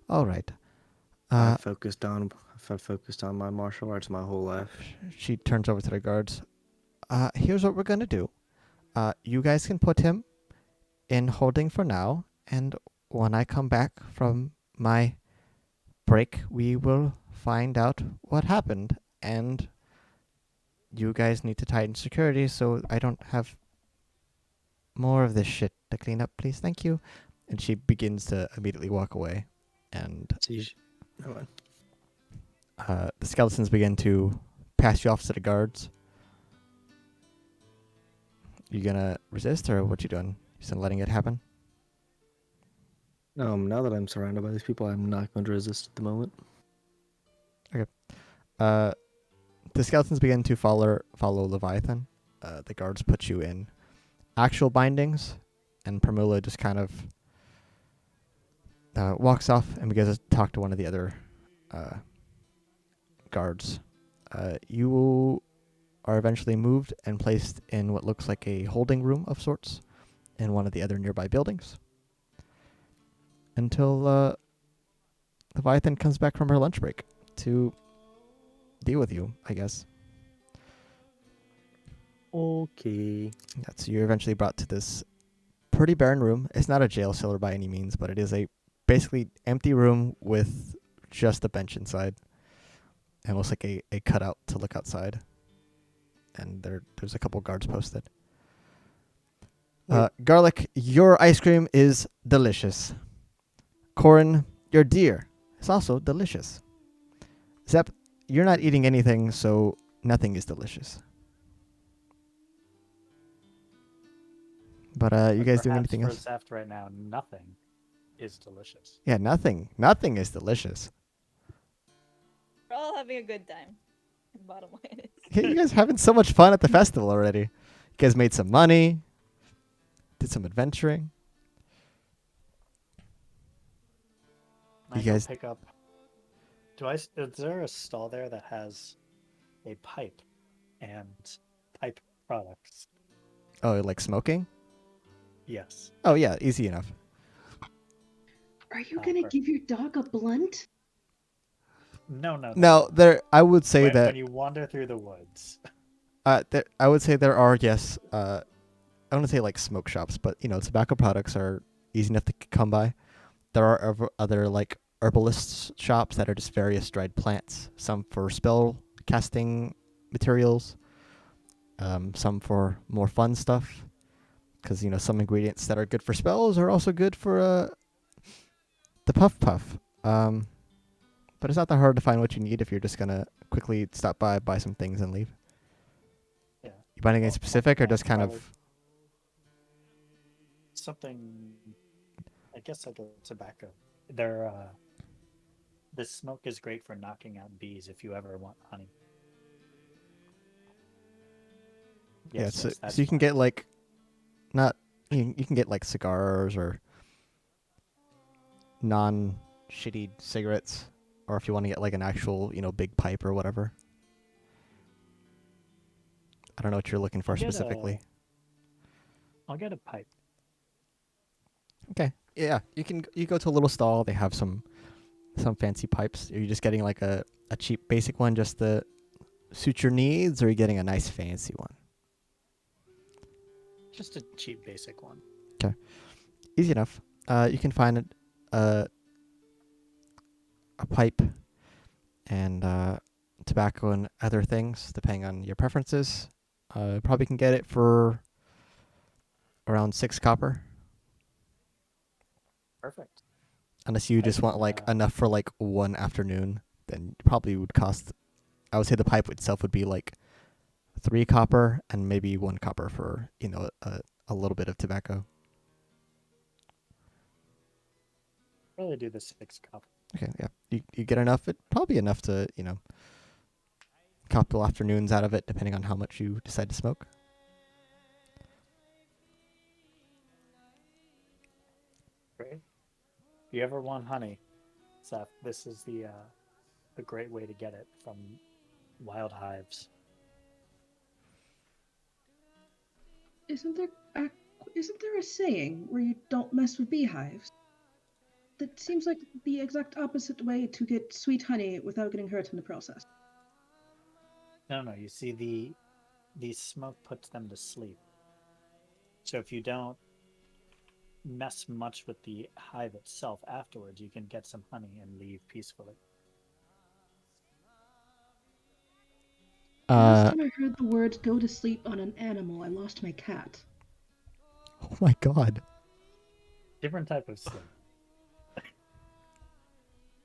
All right. I've focused on my martial arts my whole life. She turns over to the guards. Here's what we're going to do. You guys can put him in holding for now, and when I come back from my break, we will find out what happened, and you guys need to tighten security so I don't have more of this shit to clean up, please. Thank you. And she begins to immediately walk away. And Never mind. the skeletons begin to pass you off to the guards. You gonna resist, or what you doing? Just letting it happen? Now that I'm surrounded by these people, I'm not going to resist at the moment. The skeletons begin to follow Leviathan. The guards put you in actual bindings, and Primula just kind of walks off and begins to talk to one of the other guards. You are eventually moved and placed in what looks like a holding room of sorts in one of the other nearby buildings until Leviathan comes back from her lunch break to deal with you, I guess. Okay. Yeah, so you're eventually brought to this pretty barren room. It's not a jail cellar by any means, but it is a basically empty room with just a bench inside. And looks like a cutout to look outside. And there's a couple guards posted. Garlic, your ice cream is delicious. Corin, your deer is also delicious. Zep, you're not eating anything, so nothing is delicious. But you guys doing anything else? For Zeft right now, nothing is delicious. Yeah, nothing is delicious. We're all having a good time. Bottom line is. Yeah, you guys having so much fun at the festival already. You guys made some money, did some adventuring. I You guys- pick up. Is there a stall there that has a pipe and pipe products? Oh, like smoking? Yes. Oh yeah, easy enough. Are you gonna give your dog a blunt? No. No, there. I would say when, that. when you wander through the woods. I would say there are yes. I don't want to say like smoke shops, but tobacco products are easy enough to come by. There are other like herbalist shops that are just various dried plants. Some for spell casting materials. Some for more fun stuff. Because some ingredients that are good for spells are also good for the puff. But it's not that hard to find what you need if you're just gonna quickly stop by, buy some things, and leave. Yeah. You buying anything specific, or just kind of? Something, I guess, like a tobacco. The smoke is great for knocking out bees if you ever want honey. Yes, so you can get like, not you can get like cigars or non-shitty cigarettes, or if you want to get like an actual big pipe or whatever. I don't know what you're looking for specifically. I'll get a pipe. Okay. Yeah, you go to a little stall. They have some fancy pipes. Are you just getting like a cheap basic one just to suit your needs, or are you getting a nice fancy one? Just a cheap basic one. Okay. Easy enough. You can find a pipe and tobacco and other things depending on your preferences. Probably can get it for around 6 copper. Perfect. Unless you just want like enough for like one afternoon, then probably would cost. I would say the pipe itself would be like 3 copper and maybe 1 copper for a little bit of tobacco. Probably do the 6 copper. Okay, yeah, you get enough. It probably enough to couple afternoons out of it, depending on how much you decide to smoke. Great. If you ever want honey, Seth, this is the a great way to get it from wild hives. Isn't there a saying where you don't mess with beehives? That seems like the exact opposite way to get sweet honey without getting hurt in the process. No. You see, the smoke puts them to sleep. So if you don't mess much with the hive itself afterwards, you can get some honey and leave peacefully. Last Uh, time I heard the words "go to sleep" on an animal, I lost my cat. oh my god. Different type of sleep.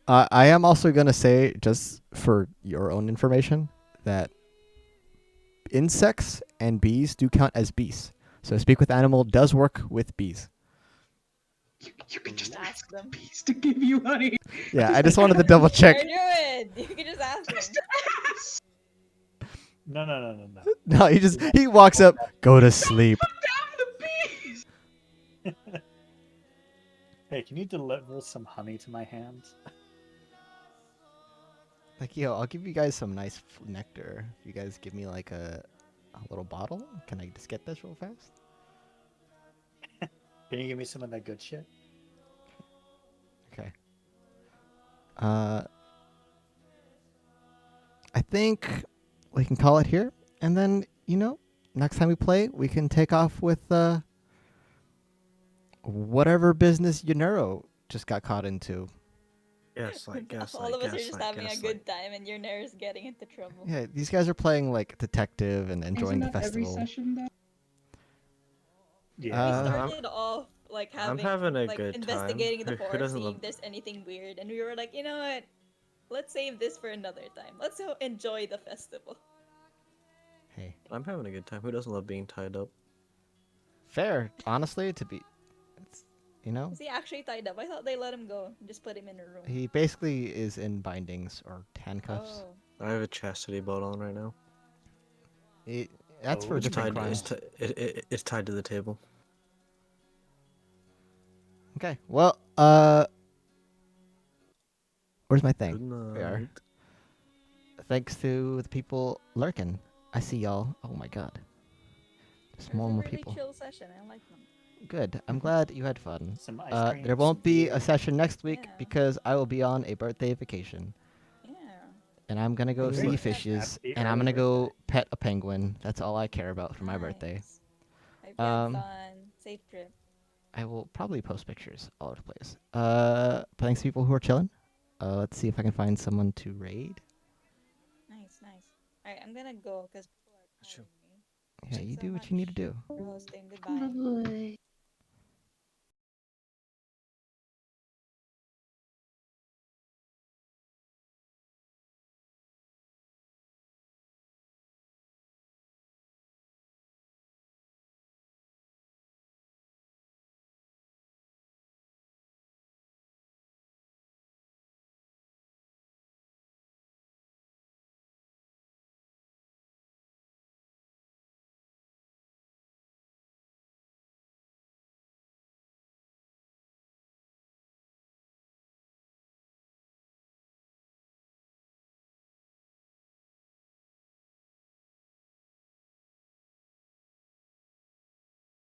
I am also gonna say, just for your own information, that insects and bees do count as bees. So speak with animal does work with bees. You could just Ask ask the them. bees to give you honey. Yeah, I just wanted to double check. Or do it. You can just ask them. Just ask. No. No, he walks up, go to sleep. Put down the bees. Hey, can you deliver some honey to my hands? Like, yo, I'll give you guys some nice nectar. If you guys give me like a little bottle, can I just get this real fast? Can you give me some of that good shit? Okay. I think we can call it here, and then next time we play, we can take off with whatever business Yunero just got caught into. All of us are just having a good time, and your Nair's getting into trouble. Yeah, these guys are playing like detective and enjoying Isn't the that every festival. session though? Yeah. We started off like I'm having having a like good investigating time. the Who forest, doesn't seeing love? if there's anything weird, and we were like, you know what? Let's save this for another time. Let's enjoy the festival. Hey, I'm having a good time. Who doesn't love being tied up? fair. Honestly, it's Is he actually tied up? I thought they let him go. Just put him in a room. he basically is in bindings or handcuffs. Oh. I have a chastity belt on right now. That's for It's different Tied. crimes. It's tied to the table. Okay. Well, where's my thing? Good We are. night. Thanks to the people lurking. I see y'all. Oh my god. There's It more was and a more really people. chill session. I like them. Good. I'm glad you had fun. Some ice cream. There some won't be beer. a session next week Yeah. because I will be on a birthday vacation. Yeah. And I'm gonna go see Great. fishes, Happy and I'm early gonna go birthday. pet a penguin. That's all I care about for my birthday. Nice. Hope you had Um, fun. Safe trip. I will probably post pictures all over the place. Thanks to people who are chilling. Let's see if I can find someone to raid. Nice. Alright, I'm gonna go because people are Sure. calling me. Yeah, Thanks you so do what much you need to do. for hosting. Goodbye. Bye.